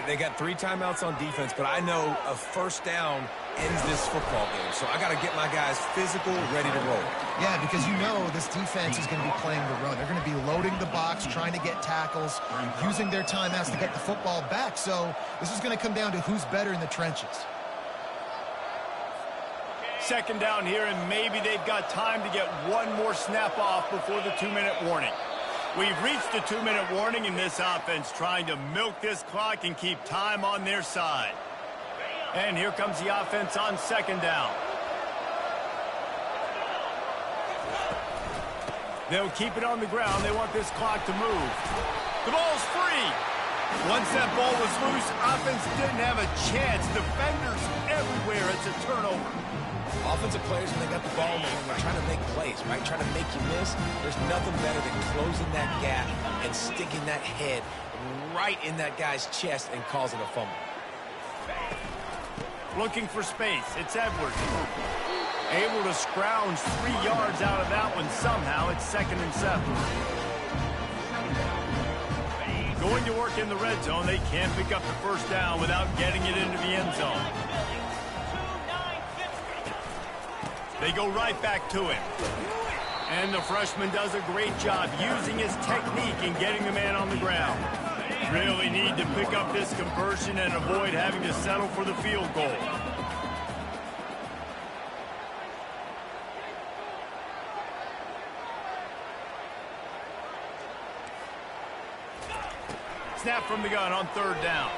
They got 3 timeouts on defense, but I know a first down ends this football game. So I got to get my guys physical, ready to roll. Yeah, because you know this defense is going to be playing the run. They're going to be loading the box, trying to get tackles, using their timeouts to get the football back. So this is going to come down to who's better in the trenches. Second down here, and maybe they've got time to get one more snap off before the 2-minute warning. We've reached the 2-minute warning, and this offense trying to milk this clock and keep time on their side. And here comes the offense on second down. They'll keep it on the ground. They want this clock to move. The ball's free. Once that ball was loose, offense didn't have a chance. Defenders everywhere. It's a turnover. Offensive players, when they got the ball in the hand, they're trying to make plays, right? Trying to make you miss. There's nothing better than closing that gap and sticking that head right in that guy's chest and causing a fumble. Looking for space. It's Edwards. Able to scrounge 3 yards out of that one somehow. It's 2nd and 7. Going to work in the red zone. They can't pick up the first down without getting it into the end zone. They go right back to him. And the freshman does a great job using his technique and getting the man on the ground. Really need to pick up this conversion and avoid having to settle for the field goal. Snap from the gun on 3rd down.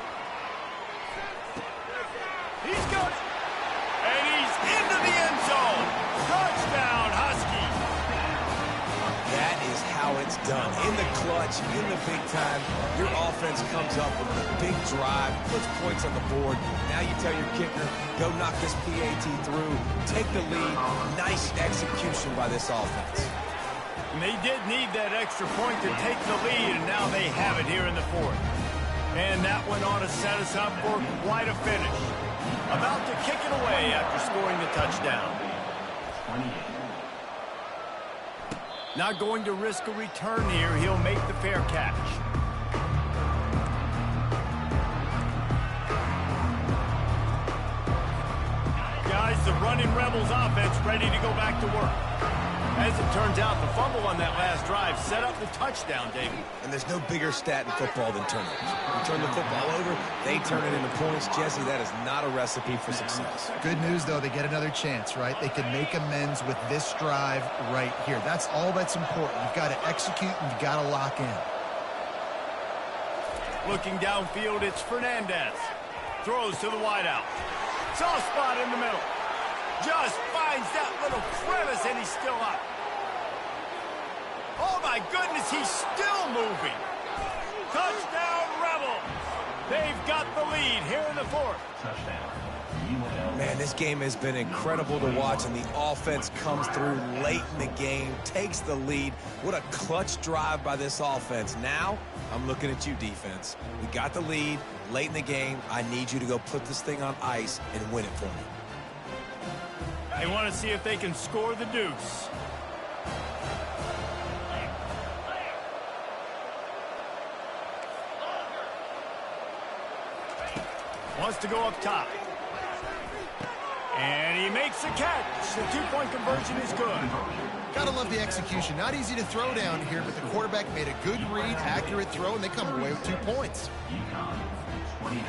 He's got it. And he's into the end zone. Touchdown, Huskies. That is how it's done. In the clutch, in the big time, your offense comes up with a big drive, puts points on the board. Now you tell your kicker, go knock this PAT through, take the lead. Nice execution by this offense. And they did need that extra point to take the lead, and now they have it here in the 4th. And that went on to set us up for quite a finish. About to kick it away after scoring the touchdown. Not going to risk a return here. He'll make the fair catch. Guys, the running Rebels offense ready to go back to work. As it turns out, the fumble on that last drive set up the touchdown, David. And there's no bigger stat in football than turnovers. You turn the football over, they turn it into points. Jesse, that is not a recipe for success. Good news, though, they get another chance, right? They can make amends with this drive right here. That's all that's important. You've got to execute and you've got to lock in. Looking downfield, it's Fernandez. Throws to the wideout. Soft spot in the middle. Just finds that little crevice, and he's still up. Oh, my goodness, he's still moving. Touchdown, Rebels. They've got the lead here in the 4th. Man, this game has been incredible to watch, and the offense comes through late in the game, takes the lead. What a clutch drive by this offense. Now, I'm looking at you, defense. We got the lead late in the game. I need you to go put this thing on ice and win it for me. They want to see if they can score the deuce. Wants to go up top. And he makes a catch. The 2-point conversion is good. Gotta love the execution. Not easy to throw down here, but the quarterback made a good read, accurate throw, and they come away with 2 points.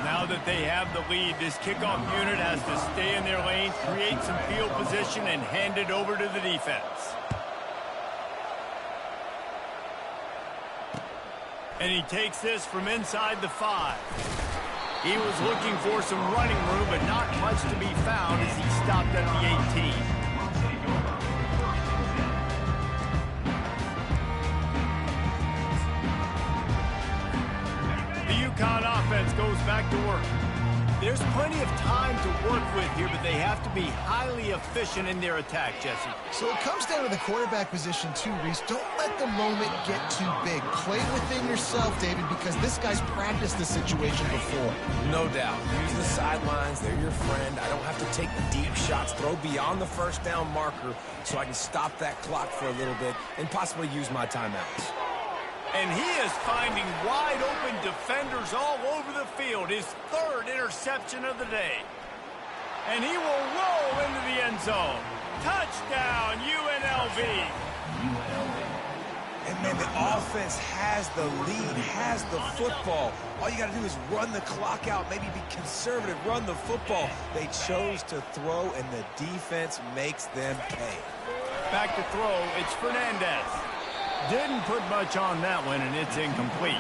Now that they have the lead, this kickoff unit has to stay in their lane, create some field position, and hand it over to the defense. And he takes this from inside the 5. He was looking for some running room, but not much to be found as he stopped at the 18. UConn offense goes back to work. There's plenty of time to work with here, but they have to be highly efficient in their attack, Jesse. So it comes down to the quarterback position too, Reese. Don't let the moment get too big. Play within yourself, David, because this guy's practiced this situation before. No doubt. Use the sidelines. They're your friend. I don't have to take deep shots. Throw beyond the first down marker so I can stop that clock for a little bit and possibly use my timeouts. And he is finding wide-open defenders all over the field. His third interception of the day. And he will roll into the end zone. Touchdown, UNLV. And, man, the offense has the lead, has the football. All you got to do is run the clock out, maybe be conservative, run the football. They chose to throw, and the defense makes them pay. Back to throw, it's Fernandez. Didn't put much on that one, and it's incomplete.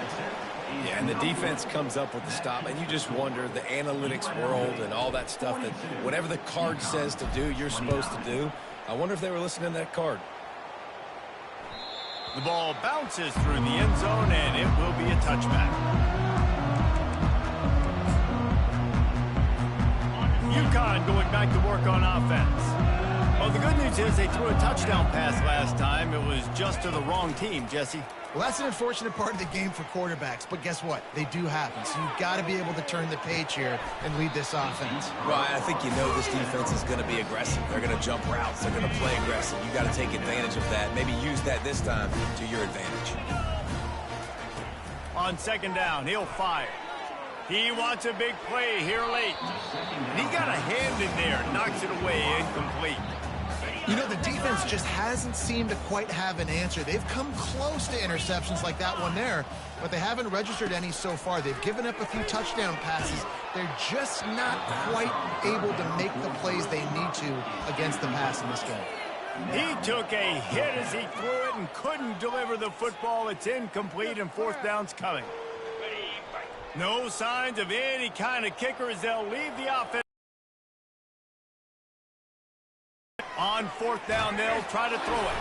Yeah, and the defense comes up with the stop, and you just wonder, the analytics world and all that stuff, that whatever the card says to do, you're supposed to do. I wonder if they were listening to that card. The ball bounces through the end zone, and it will be a touchback. UConn going back to work on offense. Well, the good news is they threw a touchdown pass last time. It was just to the wrong team, Jesse. Well, that's an unfortunate part of the game for quarterbacks, but guess what? They do happen, so you've got to be able to turn the page here and lead this offense. Well, I think you know this defense is going to be aggressive. They're going to jump routes. They're going to play aggressive. You got to take advantage of that. Maybe use that this time to your advantage. On second down, he'll fire. He wants a big play here late. And he got a hand in there, knocks it away, incomplete. You know, the defense just hasn't seemed to quite have an answer. They've come close to interceptions like that one there, but they haven't registered any so far. They've given up a few touchdown passes. They're just not quite able to make the plays they need to against the pass in this game. He took a hit as he threw it and couldn't deliver the football. It's incomplete, and fourth down's coming. No signs of any kind of kicker as they'll leave the offense. On fourth down, they'll try to throw it.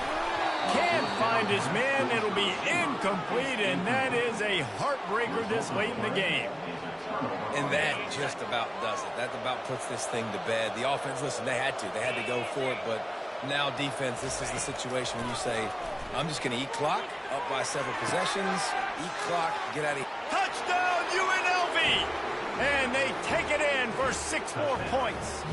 Can't find his man. It'll be incomplete, and that is a heartbreaker this late in the game. And that just about does it. That about puts this thing to bed. The offense, listen, they had to. They had to go for it, but now defense, this is the situation when you say, I'm just going to eat clock, up by several possessions, eat clock, get out of here. Touchdown, UNLV! And they take it in for 6 more points.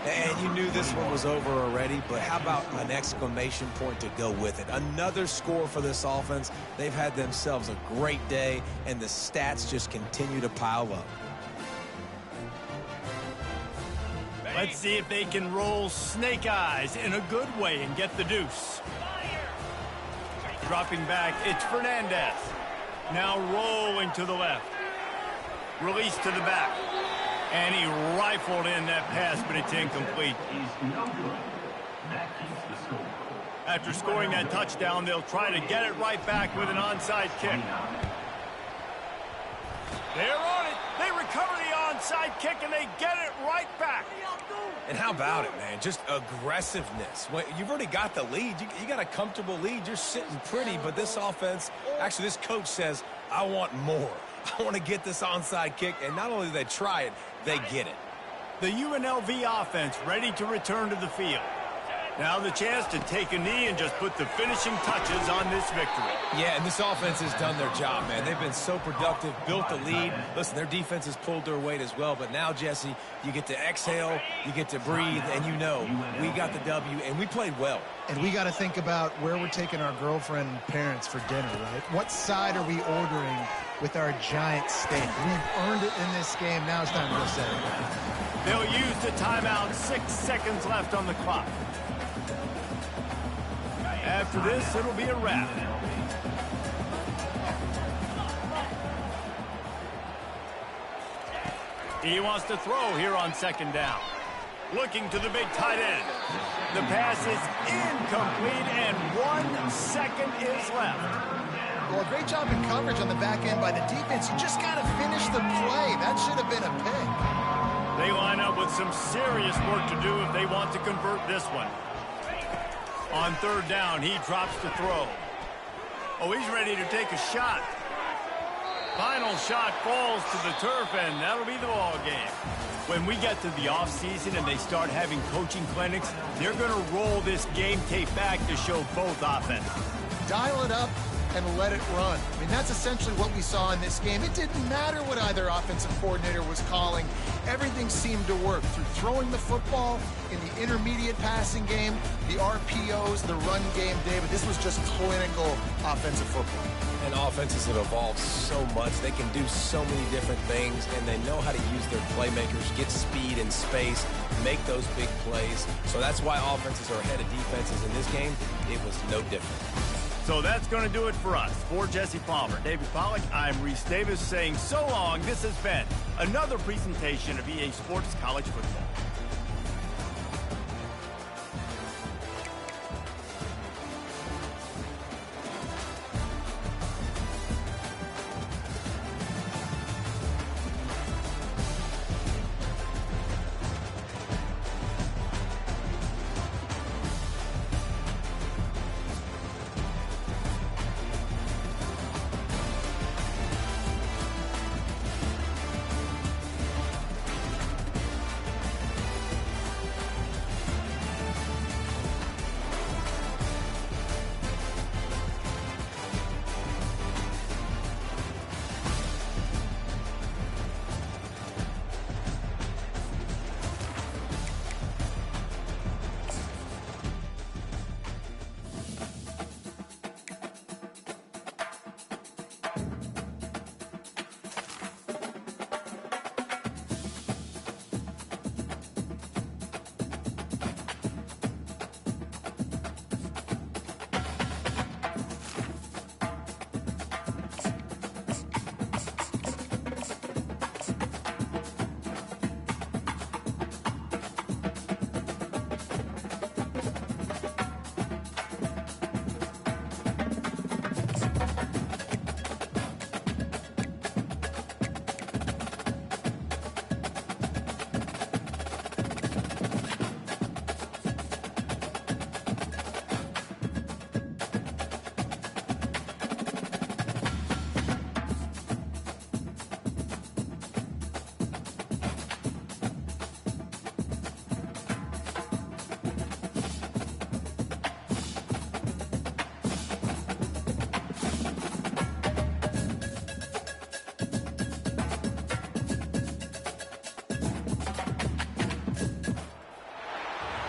And you knew this one was over already, but how about an exclamation point to go with it? Another score for this offense. They've had themselves a great day, and the stats just continue to pile up. Let's see if they can roll snake eyes in a good way and get the deuce. Dropping back, it's Fernandez. Now rolling to the left. Release to the back. And he rifled in that pass, but it's incomplete. After scoring that touchdown, they'll try to get it right back with an onside kick. They're on it. They recover the onside kick, and they get it right back. And how about it, man? Just aggressiveness. You've already got the lead. You got a comfortable lead. You're sitting pretty, but this offense, actually this coach says, I want more. I want to get this onside kick, and not only do they try it, they get it. The UNLV offense ready to return to the field. Now the chance to take a knee and just put the finishing touches on this victory. Yeah, and this offense has done their job, man. They've been so productive, built the lead. Listen, their defense has pulled their weight as well, but now, Jesse, you get to exhale, you get to breathe, and you know we got the W, and we played well. And we got to think about where we're taking our girlfriend and parents for dinner, right? What side are we ordering with our giant steak? We've earned it in this game. Now it's time to go set it. They'll use the timeout. 6 seconds left on the clock. After this, it'll be a wrap. He wants to throw here on second down. Looking to the big tight end. The pass is incomplete, and 1 second is left. Well, great job in coverage on the back end by the defense. You just got to finish the play. That should have been a pick. They line up with some serious work to do if they want to convert this one. On third down, he drops to throw. Oh, he's ready to take a shot. Final shot falls to the turf, and that'll be the ball game. When we get to the offseason and they start having coaching clinics, they're going to roll this game tape back to show both offenses. Dial it up and let it run. I mean, that's essentially what we saw in this game. It didn't matter what either offensive coordinator was calling. Everything seemed to work through throwing the football in the intermediate passing game, the RPOs, the run game, David. This was just clinical offensive football. And offenses have evolved so much. They can do so many different things, and they know how to use their playmakers, get speed and space, make those big plays. So that's why offenses are ahead of defenses in this game. It was no different. So that's going to do it for us. For Jesse Palmer, David Pollack, I'm Reese Davis saying so long. This has been another presentation of EA Sports College Football.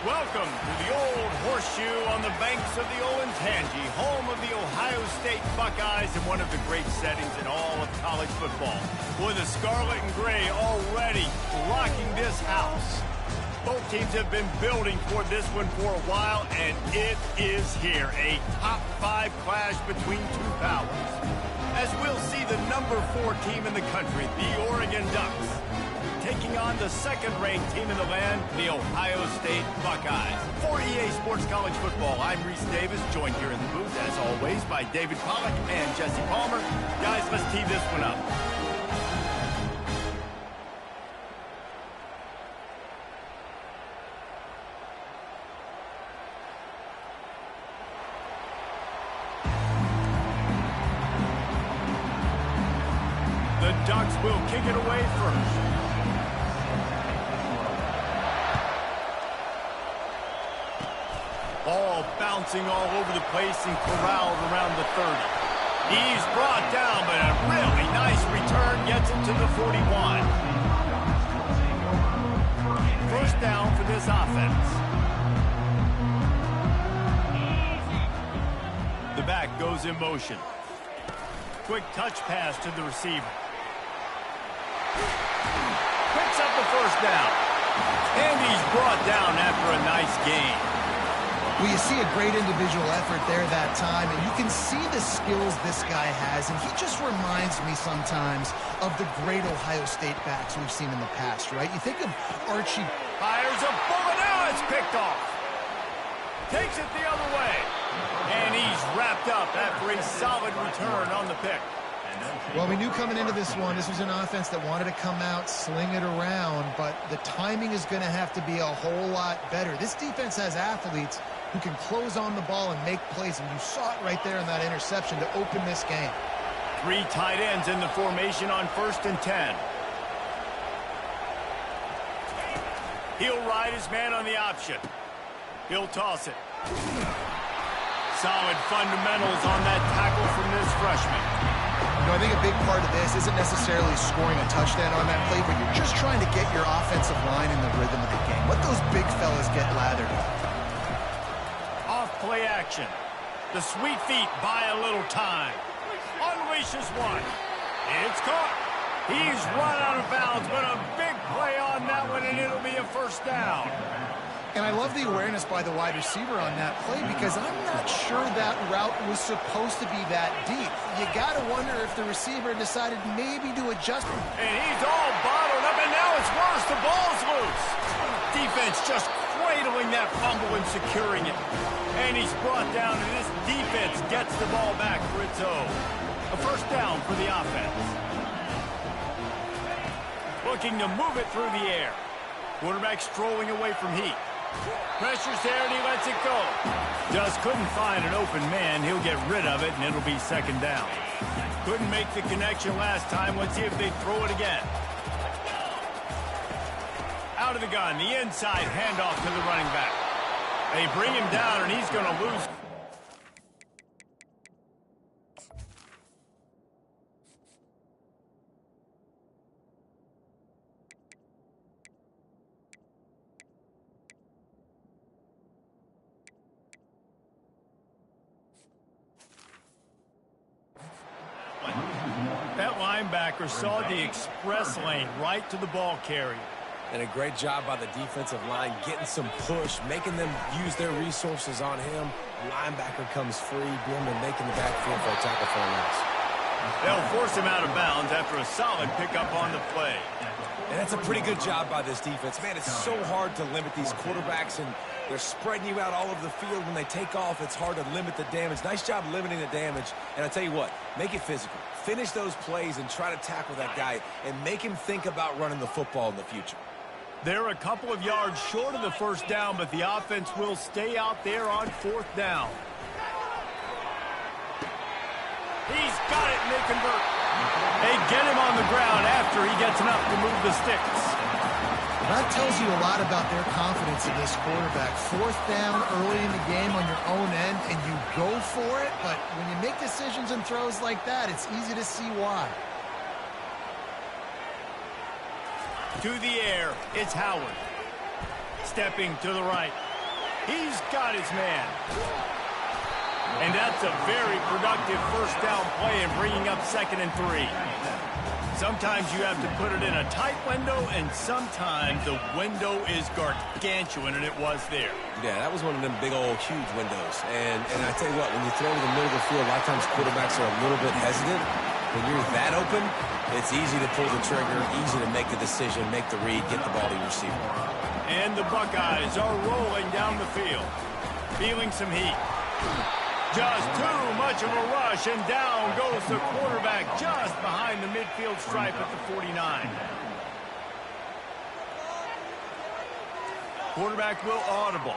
Welcome to the Old Horseshoe on the banks of the Olentangy, home of the Ohio State Buckeyes and one of the great settings in all of college football. With the scarlet and gray already rocking this house. Both teams have been building toward this one for a while, and it is here, a top 5 clash between two powers. As we'll see the number 4 team in the country, the Oregon Ducks, taking on the second-ranked team in the land, the Ohio State Buckeyes. For EA Sports College Football, I'm Reese Davis, joined here in the booth, as always, by David Pollack and Jesse Palmer. Guys, let's tee this one up. The Ducks will kick it away first. Ball bouncing all over the place and corralled around the 30. He's brought down, but a really nice return gets him to the 41. First down for this offense. The back goes in motion. Quick touch pass to the receiver. Picks up the first down. And he's brought down after a nice gain. Well, you see a great individual effort there that time, and you can see the skills this guy has, and he just reminds me sometimes of the great Ohio State backs we've seen in the past, right? You think of Archie. Fires a bullet, now it's picked off. Takes it the other way. And he's wrapped up after a solid return on the pick. Well, we knew coming into this one, this was an offense that wanted to come out, sling it around, but the timing is going to have to be a whole lot better. This defense has athletes who can close on the ball and make plays, and you saw it right there in that interception to open this game. 3 tight ends in the formation on 1st and 10. He'll ride his man on the option. He'll toss it. Solid fundamentals on that tackle from this freshman. You know, I think a big part of this isn't necessarily scoring a touchdown on that play, but you're just trying to get your offensive line in the rhythm of the game. Let those big fellas get lathered up. Off play action. The sweet feet buy a little time. Unleashes one. It's caught. He's run out of bounds, but a big play on that one, and it'll be a first down. And I love the awareness by the wide receiver on that play because I'm not sure that route was supposed to be that deep. You got to wonder if the receiver decided maybe to adjust. And he's all bottled up, and now it's worse. The ball's loose. Defense just cradling that fumble and securing it. And he's brought down, and this defense gets the ball back for its own. A first down for the offense. Looking to move it through the air. Quarterback strolling away from heat. Pressure's there, and he lets it go. Just couldn't find an open man. He'll get rid of it, and it'll be second down. Couldn't make the connection last time. Let's see if they throw it again. Out of the gun, the inside handoff to the running back. They bring him down, and he's going to lose. That linebacker saw the express lane right to the ball carrier. And a great job by the defensive line getting some push, making them use their resources on him. Linebacker comes free, boom, and making the backfield for a tackle for a loss. They'll force him out of bounds after a solid pickup on the play. And that's a pretty good job by this defense. Man, it's so hard to limit these quarterbacks, and they're spreading you out all over the field. When they take off, it's hard to limit the damage. Nice job limiting the damage. And I tell you what, make it physical. Finish those plays and try to tackle that guy and make him think about running the football in the future. They're a couple of yards short of the first down, but the offense will stay out there on fourth down. He's got it, and they convert. They get him on the ground after he gets enough to move the sticks. That tells you a lot about their confidence in this quarterback. Fourth down early in the game on your own end, and you go for it, but when you make decisions and throws like that, it's easy to see why. To the air, it's Howard. Stepping to the right. He's got his man. And that's a very productive first down play and bringing up 2nd and 3. Sometimes you have to put it in a tight window, and sometimes the window is gargantuan, and it was there. Yeah, that was one of them big old huge windows. And I tell you what, when you throw to the middle of the field, a lot of times quarterbacks are a little bit hesitant. When you're that open, it's easy to pull the trigger, easy to make the decision, make the read, get the ball to your receiver. And the Buckeyes are rolling down the field, feeling some heat. Just too much of a rush, and down goes the quarterback just behind the midfield stripe at the 49. Quarterback will audible.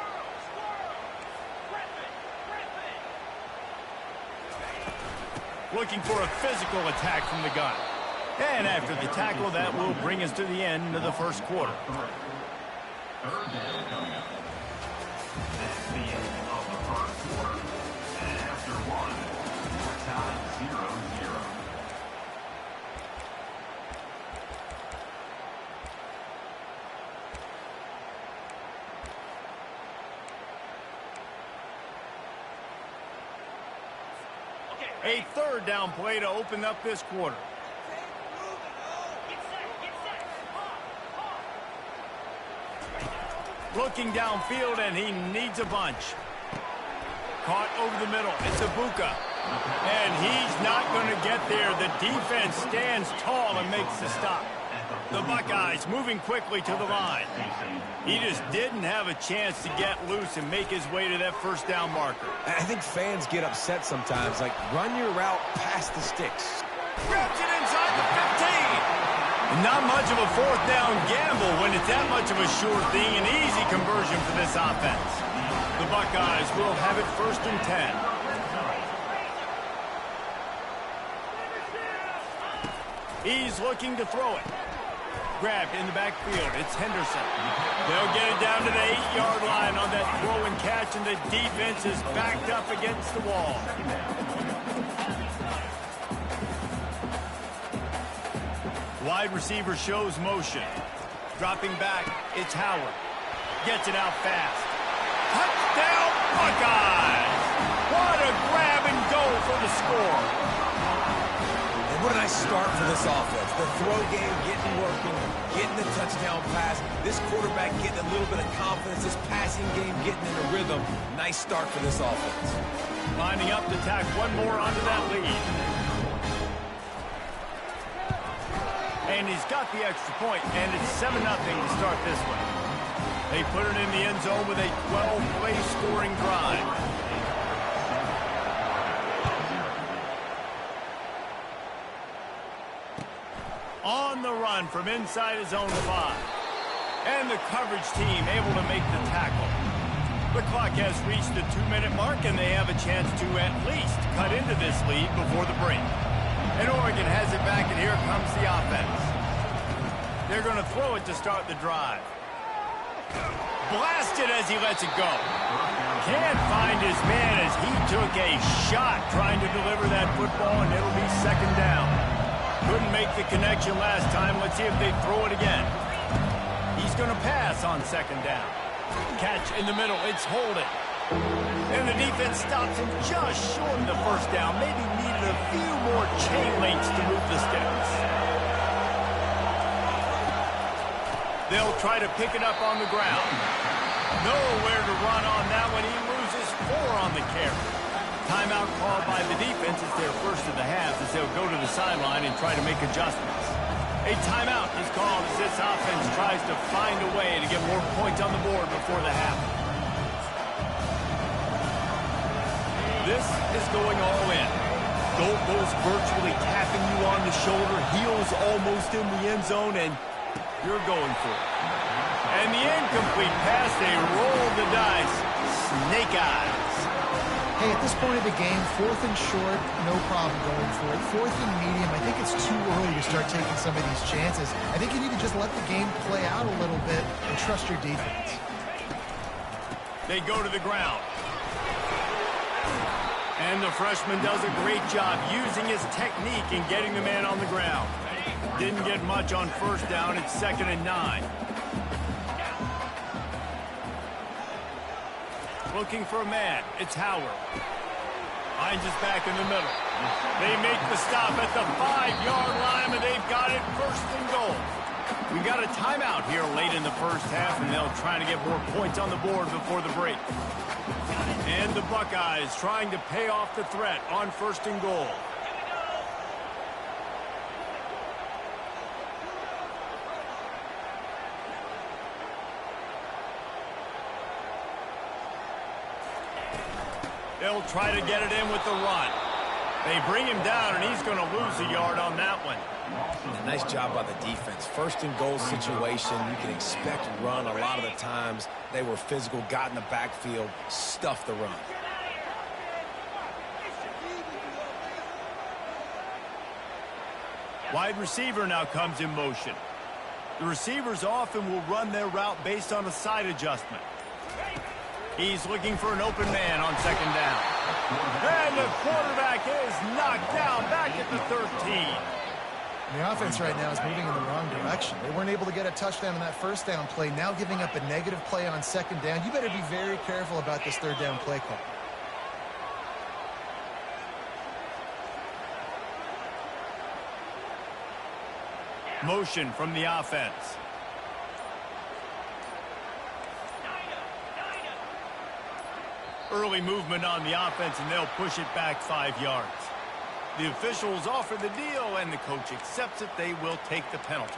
Looking for a physical attack from the gun. And after the tackle, that will bring us to the end of the first quarter. Third down coming up. That's the end of the first quarter. And after one, we're tied 0-0. A third down play to open up this quarter. Looking downfield, and he needs a bunch. Caught over the middle. It's Ibuka. And he's not going to get there. The defense stands tall and makes the stop. The Buckeyes moving quickly to the line. He just didn't have a chance to get loose and make his way to that first down marker. I think fans get upset sometimes, like run your route past the sticks. Grabs it inside the 15. Not much of a fourth down gamble when it's that much of a sure thing. An easy conversion for this offense. The Buckeyes will have it 1st and 10. He's looking to throw it. Grabbed in the backfield. It's Henderson. They'll get it down to the 8-yard line on that throw and catch, and the defense is backed up against the wall. Wide receiver shows motion. Dropping back, it's Howard. Gets it out fast. Touchdown, Buckeyes! What a grab and go for the score. And what a nice start for this offense. The throw game getting working, getting the touchdown pass. This quarterback getting a little bit of confidence. This passing game getting in a rhythm. Nice start for this offense. Lining up to tack one more onto that lead. And he's got the extra point, and it's 7-0 to start this one. They put it in the end zone with a 12-play scoring drive. On the run from inside his own 5. And the coverage team able to make the tackle. The clock has reached the 2-minute mark, and they have a chance to at least cut into this lead before the break. And Oregon has it back, and here comes the offense. They're going to throw it to start the drive. Blasted as he lets it go. Can't find his man as he took a shot trying to deliver that football, and it'll be 2nd down. Couldn't make the connection last time. Let's see if they throw it again. He's going to pass on 2nd down. Catch in the middle. It's Holden. And the defense stops him just short of the 1st down. Maybe needed a few more chain links to move the sticks. They'll try to pick it up on the ground. Nowhere to run on that one. He loses 4 on the carry. Timeout called by the defense. It's their first of the half as they'll go to the sideline and try to make adjustments. A timeout is called as this offense tries to find a way to get more points on the board before the half. This is going all in. Goalpost virtually tapping you on the shoulder. Heels almost in the end zone, and you're going for it. And the incomplete pass, they roll the dice. Snake eyes. Hey, at this point of the game, 4th and short, no problem going for it. 4th and medium, I think it's too early to start taking some of these chances. I think you need to just let the game play out a little bit and trust your defense. They go to the ground. And the freshman does a great job using his technique and getting the man on the ground. Didn't get much on 1st down. It's 2nd and 9. Looking for a man. It's Howard. Finds his back in the middle. They make the stop at the 5-yard line, and they've got it 1st and goal. We got a timeout here late in the 1st half, and they'll try to get more points on the board before the break. And the Buckeyes trying to pay off the threat on 1st and goal. They'll try to get it in with the run. They bring him down, and he's going to lose a yard on that one. A nice job by the defense. 1st and goal situation, you can expect run a lot of the times. They were physical, got in the backfield, stuffed the run. Wide receiver now comes in motion. The receivers often will run their route based on a side adjustment. He's looking for an open man on 2nd down. And the quarterback is knocked down back at the 13. The offense right now is moving in the wrong direction. They weren't able to get a touchdown on that 1st down play. Now giving up a negative play on 2nd down. You better be very careful about this 3rd down play call. Motion from the offense. Early movement on the offense, and they'll push it back 5 yards. The officials offer the deal, and the coach accepts it. They will take the penalty.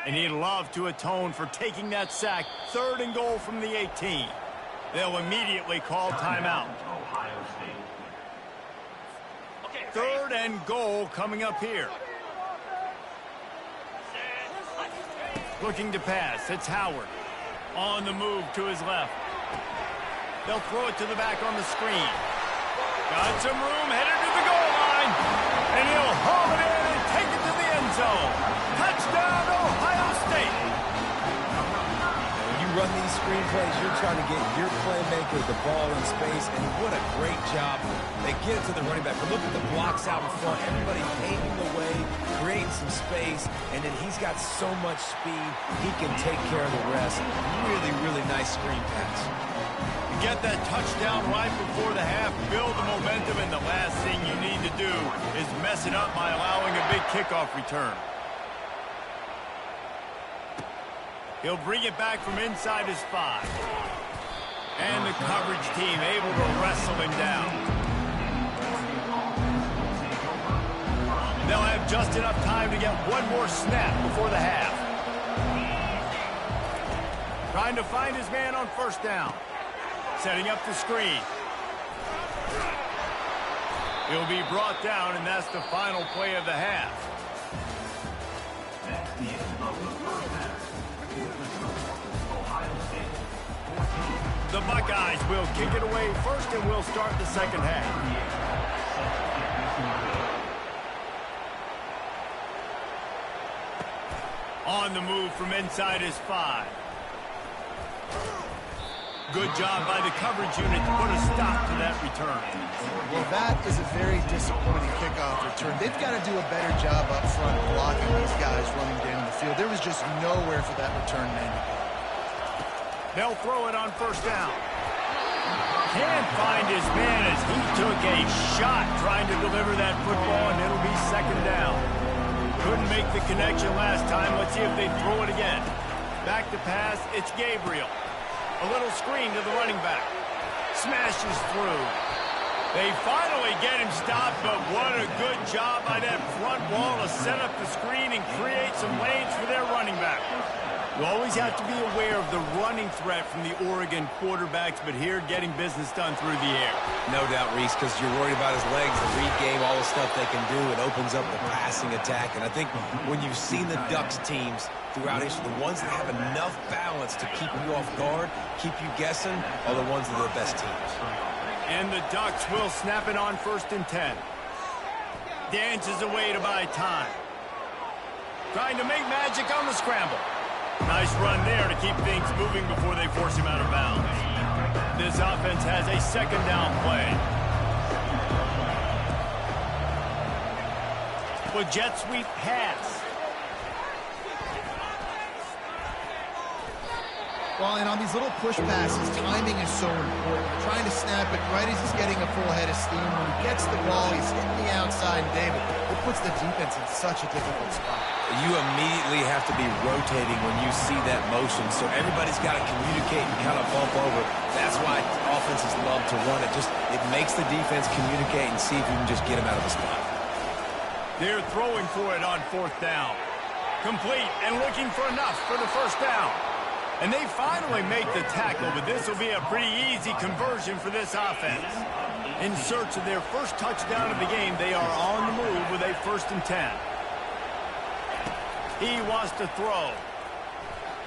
And he'd love to atone for taking that sack. 3rd and goal from the 18. They'll immediately call timeout. 3rd and goal coming up here. Looking to pass. It's Howard. On the move to his left. They'll throw it to the back on the screen. Got some room, headed to the goal line. And he'll haul it in and take it to the end zone. Touchdown, Ohio State. When you run these screen plays, you're trying to get your playmaker the ball in space, and what a great job. They get it to the running back. But look at the blocks out in front. Everybody paving the way, creating some space, and then he's got so much speed, he can take care of the rest. Really, really nice screen pass. Get that touchdown right before the half, build the momentum, and the last thing you need to do is mess it up by allowing a big kickoff return. He'll bring it back from inside his 5. And the coverage team able to wrestle him down. They'll have just enough time to get one more snap before the half. Trying to find his man on first down. Setting up the screen. He'll be brought down, and that's the final play of the half. That's the end of the first half. Ohio State 14. The Buckeyes will kick it away first, and we'll start the second half. On the move from inside his 5. Good job by the coverage unit to put a stop to that return. Well, that is a very disappointing kickoff return. They've got to do a better job up front blocking these guys running down the field. There was just nowhere for that return man to go. They'll throw it on first down. Can't find his man as he took a shot trying to deliver that football, and it'll be second down. Couldn't make the connection last time. Let's see if they throw it again. Back to pass, it's Gabriel. A little screen to the running back. Smashes through. They finally get him stopped, but what a good job by that front wall to set up the screen and create some lanes for their running back. You always have to be aware of the running threat from the Oregon quarterbacks, but here getting business done through the air. No doubt, Reese, because you're worried about his legs, the read game, all the stuff they can do. It opens up the passing attack. And I think when you've seen the Ducks teams throughout history, the ones that have enough balance to keep you off guard, keep you guessing, are the ones that are the best teams. And the Ducks will snap it on first and 10. Dances away to buy time. Trying to make magic on the scramble. Nice run there to keep things moving before they force him out of bounds. This offense has a second down play. With jet sweep pass. Well, and on these little push passes, timing is so important. Trying to snap it right as he's getting a full head of steam. When he gets the ball, he's hitting the outside, and David, it puts the defense in such a difficult spot. You immediately have to be rotating when you see that motion, so everybody's got to communicate and kind of bump over. That's why offenses love to run it. It makes the defense communicate and see if you can just get him out of the spot. They're throwing for it on fourth down. Complete and looking for enough for the first down. And they finally make the tackle, but this will be a pretty easy conversion for this offense. In search of their first touchdown of the game, they are on the move with a first and 10. He wants to throw.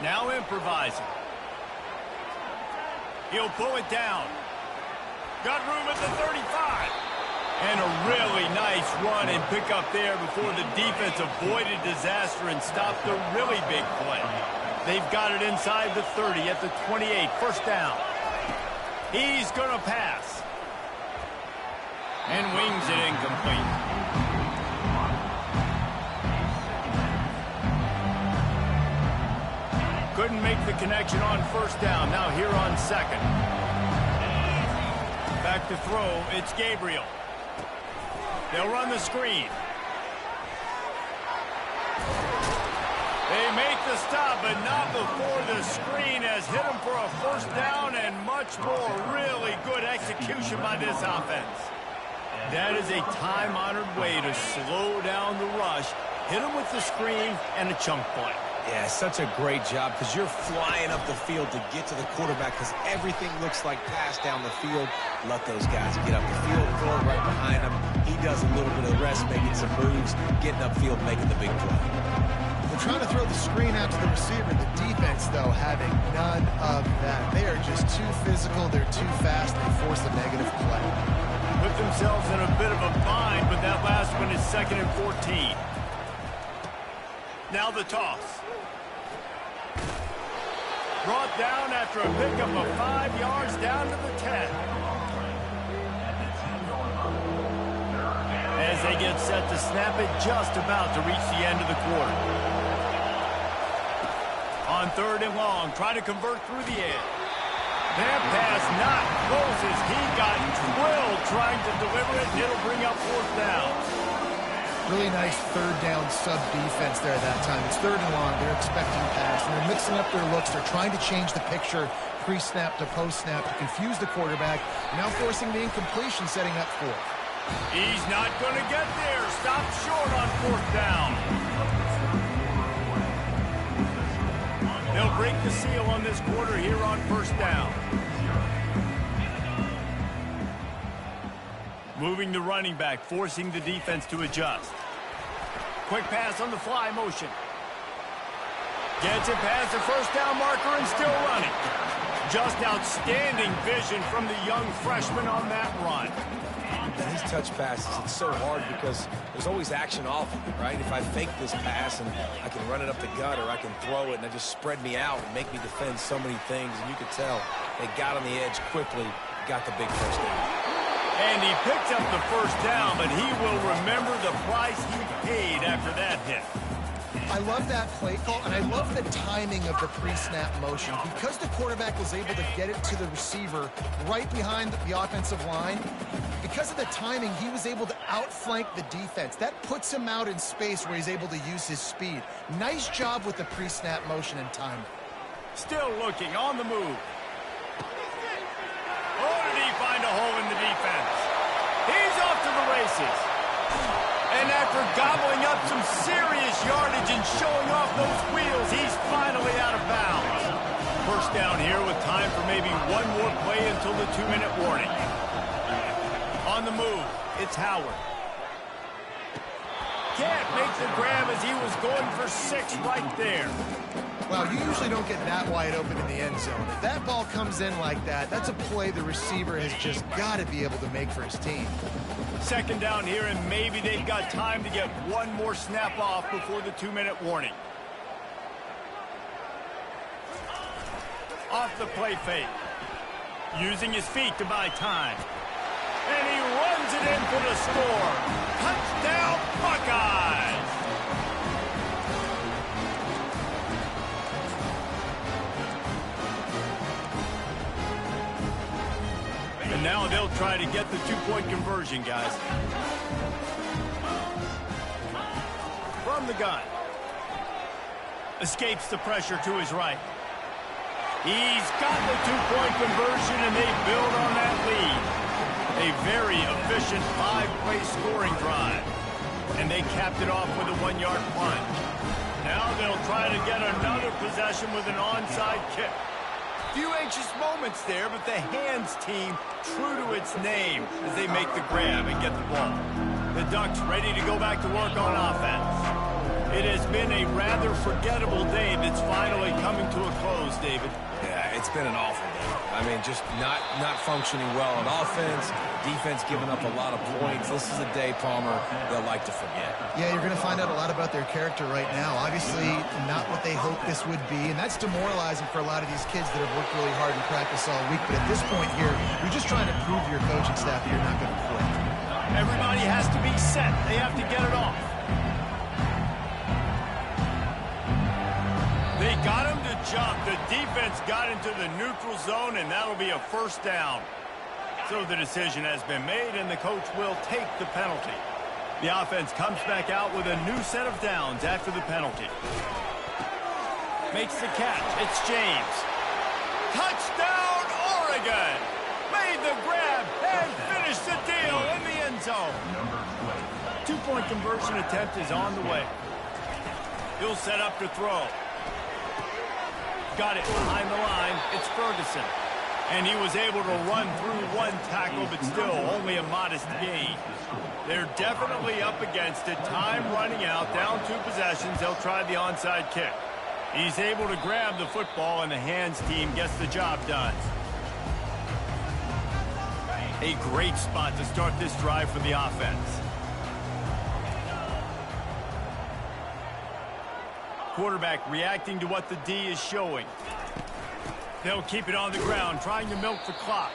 Now improvising. He'll pull it down. Got room at the 35. And a really nice run and pick up there before the defense avoided disaster and stopped a really big play. They've got it inside the 30 at the 28. First down. He's going to pass. And wings it incomplete. Couldn't make the connection on first down. Now here on second. Back to throw. It's Gabriel. They'll run the screen. They make the stop, but not before the screen has hit them for a first down and much more. Really good execution by this offense. That is a time-honored way to slow down the rush, hit them with the screen, and a chunk play. Yeah, such a great job because you're flying up the field to get to the quarterback because everything looks like pass down the field. Let those guys get up the field, throw it right behind him. He does a little bit of the rest, making some moves, getting upfield, making the big play. They're trying to throw the screen out to the receiver. The defense, though, having none of that. They are just too physical. They're too fast. They force a negative play. put themselves in a bit of a bind, but that last one is 2nd and 14. Now the toss. Brought down after a pickup of 5 yards down to the 10. As they get set to snap it, just about to reach the end of the quarter. On 3rd and long, trying to convert through the air. That pass not closes. He got drilled trying to deliver it, and it'll bring up 4th down. Really nice 3rd down sub-defense there that time. It's 3rd and long. They're expecting pass, and they're mixing up their looks. They're trying to change the picture pre-snap to post-snap to confuse the quarterback, now forcing the incompletion, setting up 4th. He's not going to get there. Stop short on 4th down. They'll break the seal on this quarter here on 1st down. Moving the running back, forcing the defense to adjust. Quick pass on the fly motion. Gets it past the 1st down marker and still running. Just outstanding vision from the young freshman on that run. These touch passes, it's so hard because there's always action off of it, right? If I fake this pass and I can run it up the gut or I can throw it and it just spread me out and make me defend so many things, and you could tell they got on the edge quickly, got the big 1st down. And he picked up the 1st down, but he will remember the price he paid after that hit. I love that play call, and I love the timing of the pre-snap motion. Because the quarterback was able to get it to the receiver right behind the offensive line, because of the timing, he was able to outflank the defense. That puts him out in space where he's able to use his speed. Nice job with the pre-snap motion and timing. Still looking, on the move. Oh, did he find a hole in the defense? He's off to the races. And after gobbling up some serious yardage and showing off those wheels, he's finally out of bounds. 1st down here with time for maybe one more play until the 2-minute warning. On the move, it's Howard. Can't make the grab as he was going for 6 right there. Well, you usually don't get that wide open in the end zone. If that ball comes in like that, that's a play the receiver has just got to be able to make for his team. 2nd down here, and maybe they've got time to get one more snap off before the 2-minute warning. Off the play fake. Using his feet to buy time. And he runs it in for the score. Touchdown, Buckeyes! And now they'll try to get the 2-point conversion, guys. From the gun. Escapes the pressure to his right. He's got the 2-point conversion, and they build on that lead. A very efficient 5-play scoring drive. And they capped it off with a 1-yard punt. Now they'll try to get another possession with an onside kick. Few anxious moments there, but the hands team true to its name as they make the grab and get the ball. The Ducks ready to go back to work on offense. It has been a rather forgettable day that's finally coming to a close, David. Yeah, it's been an awful day. I mean, just not functioning well on offense, defense giving up a lot of points. This is a day, Palmer, they'll like to forget. Yeah, you're going to find out a lot about their character right now. Obviously, not what they hoped this would be, and that's demoralizing for a lot of these kids that have worked really hard in practice all week. But at this point here, you're just trying to prove to your coaching staff that you're not going to quit. Everybody has to be set. They have to get it off. They got him to jump. The defense got into the neutral zone, and that'll be a 1st down. So the decision has been made, and the coach will take the penalty. The offense comes back out with a new set of downs after the penalty. Makes the catch. It's James. Touchdown, Oregon! Made the grab and finished the deal in the end zone. 2-point conversion attempt is on the way. He'll set up to throw. Got it behind the line. It's Ferguson. And he was able to run through 1 tackle, but still only a modest gain. They're definitely up against it. Time running out. Down 2 possessions. They'll try the onside kick. He's able to grab the football, and the hands team gets the job done. A great spot to start this drive for the offense. Quarterback reacting to what the D is showing. They'll keep it on the ground, trying to milk the clock.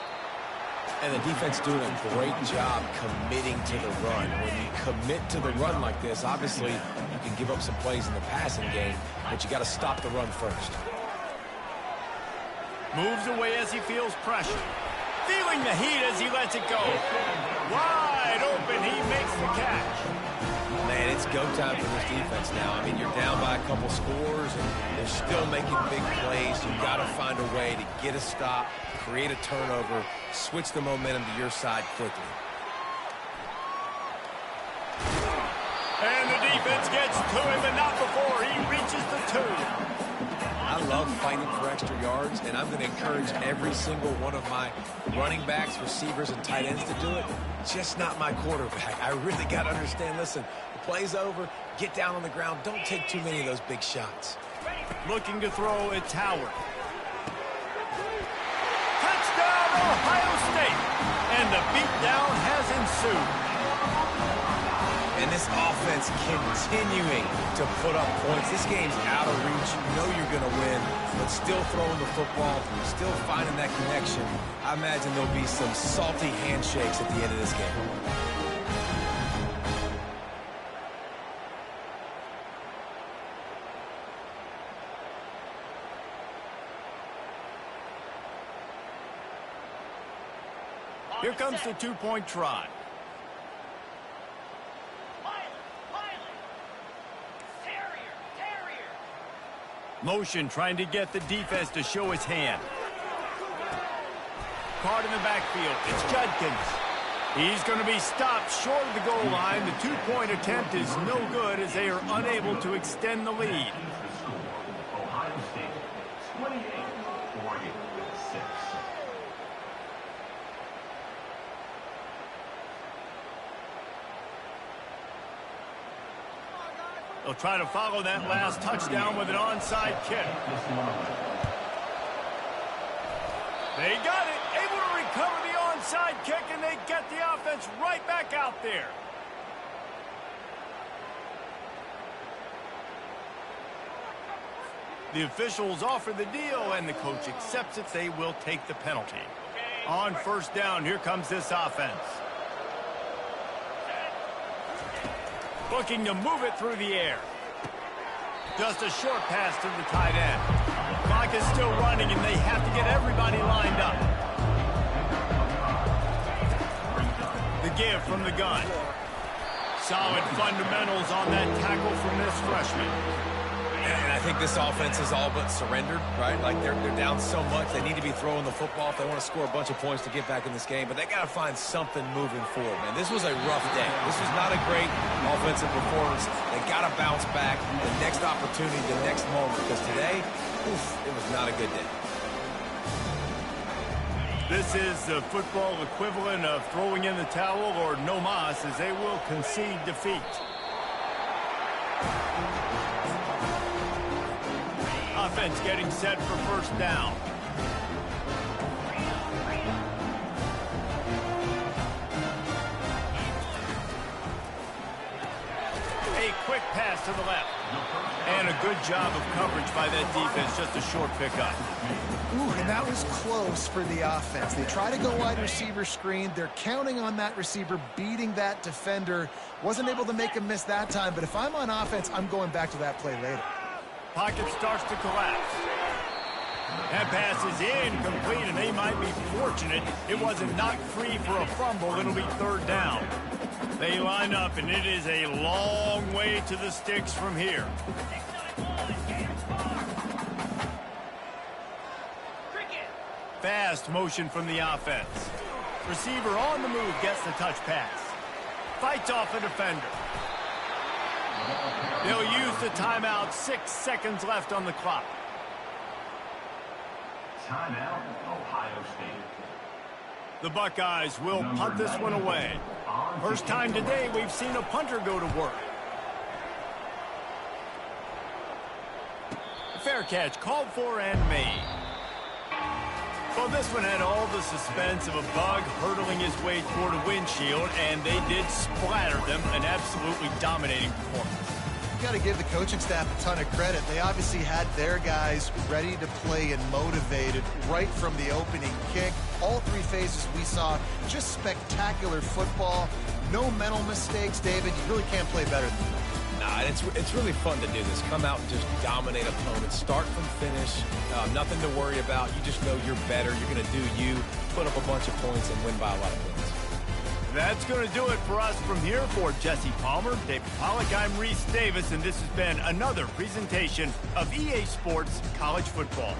And the defense doing a great job committing to the run. When you commit to the run like this, obviously you can give up some plays in the passing game, but you got to stop the run first. Moves away as he feels pressure. Feeling the heat as he lets it go. Wide open, he makes the catch. Man, it's go time for this defense now. I mean, you're down by a couple scores, and they're still making big plays. You've got to find a way to get a stop, create a turnover, switch the momentum to your side quickly. And the defense gets to him, but not before he reaches the 2. I love fighting for extra yards, and I'm going to encourage every single one of my running backs, receivers, and tight ends to do it. Just not my quarterback. I really got to understand, listen, the play's over, get down on the ground, don't take too many of those big shots. Looking to throw at Tower. Touchdown, Ohio State! And the beatdown has ensued. And this offense continuing to put up points. This game's out of reach. You know you're going to win, but still throwing the football, still finding that connection. I imagine there'll be some salty handshakes at the end of this game. Here comes the two-point try. Motion trying to get the defense to show his hand. Caught in the backfield. It's Judkins. He's going to be stopped short of the goal line. The two-point attempt is no good as they are unable to extend the lead. Ohio State 28, Oregon 6. They'll try to follow that last touchdown with an onside kick. They got it, able to recover the onside kick, and they get the offense right back out there. The officials offer the deal, and the coach accepts it. They will take the penalty. On first down, here comes this offense. Looking to move it through the air. Just a short pass to the tight end. Clock is still running, and they have to get everybody lined up. The give from the gun. Solid fundamentals on that tackle from this freshman. And I think this offense is all but surrendered, right? Like they're down so much, they need to be throwing the football if they want to score a bunch of points to get back in this game. But they got to find something moving forward, man. This was a rough day. This was not a great offensive performance. They got to bounce back. The next opportunity, the next moment. Because today, it was not a good day. This is the football equivalent of throwing in the towel or no mas, as they will concede defeat. Offense getting set for first down. A quick pass to the left. And a good job of coverage by that defense. Just a short pickup. Ooh, and that was close for the offense. They try to go wide receiver screen. They're counting on that receiver beating that defender. Wasn't able to make him miss that time, but if I'm on offense, I'm going back to that play later. Pocket starts to collapse. That pass is incomplete, and they might be fortunate it wasn't knocked free for a fumble. It'll be third down. They line up, and it is a long way to the sticks from here. Fast motion from the offense. Receiver on the move gets the touch pass. Fights off a defender. They'll use the timeout. 6 seconds left on the clock. Timeout, Ohio State. The Buckeyes will punt this one away. First time today we've seen a punter go to work. Fair catch called for and made. Well, this one had all the suspense of a bug hurtling his way toward a windshield, and they did splatter them, an absolutely dominating performance. You got to give the coaching staff a ton of credit. They obviously had their guys ready to play and motivated right from the opening kick. All three phases we saw, just spectacular football. No mental mistakes, David. You really can't play better than that. Nah, and it's really fun to do this. Come out and just dominate opponents. Start from finish. Nothing to worry about. You just know you're better. You're going to do you, put up a bunch of points, and win by a lot of points. That's going to do it for us from here. For Jesse Palmer, David Pollack, I'm Reese Davis, and this has been another presentation of EA Sports College Football.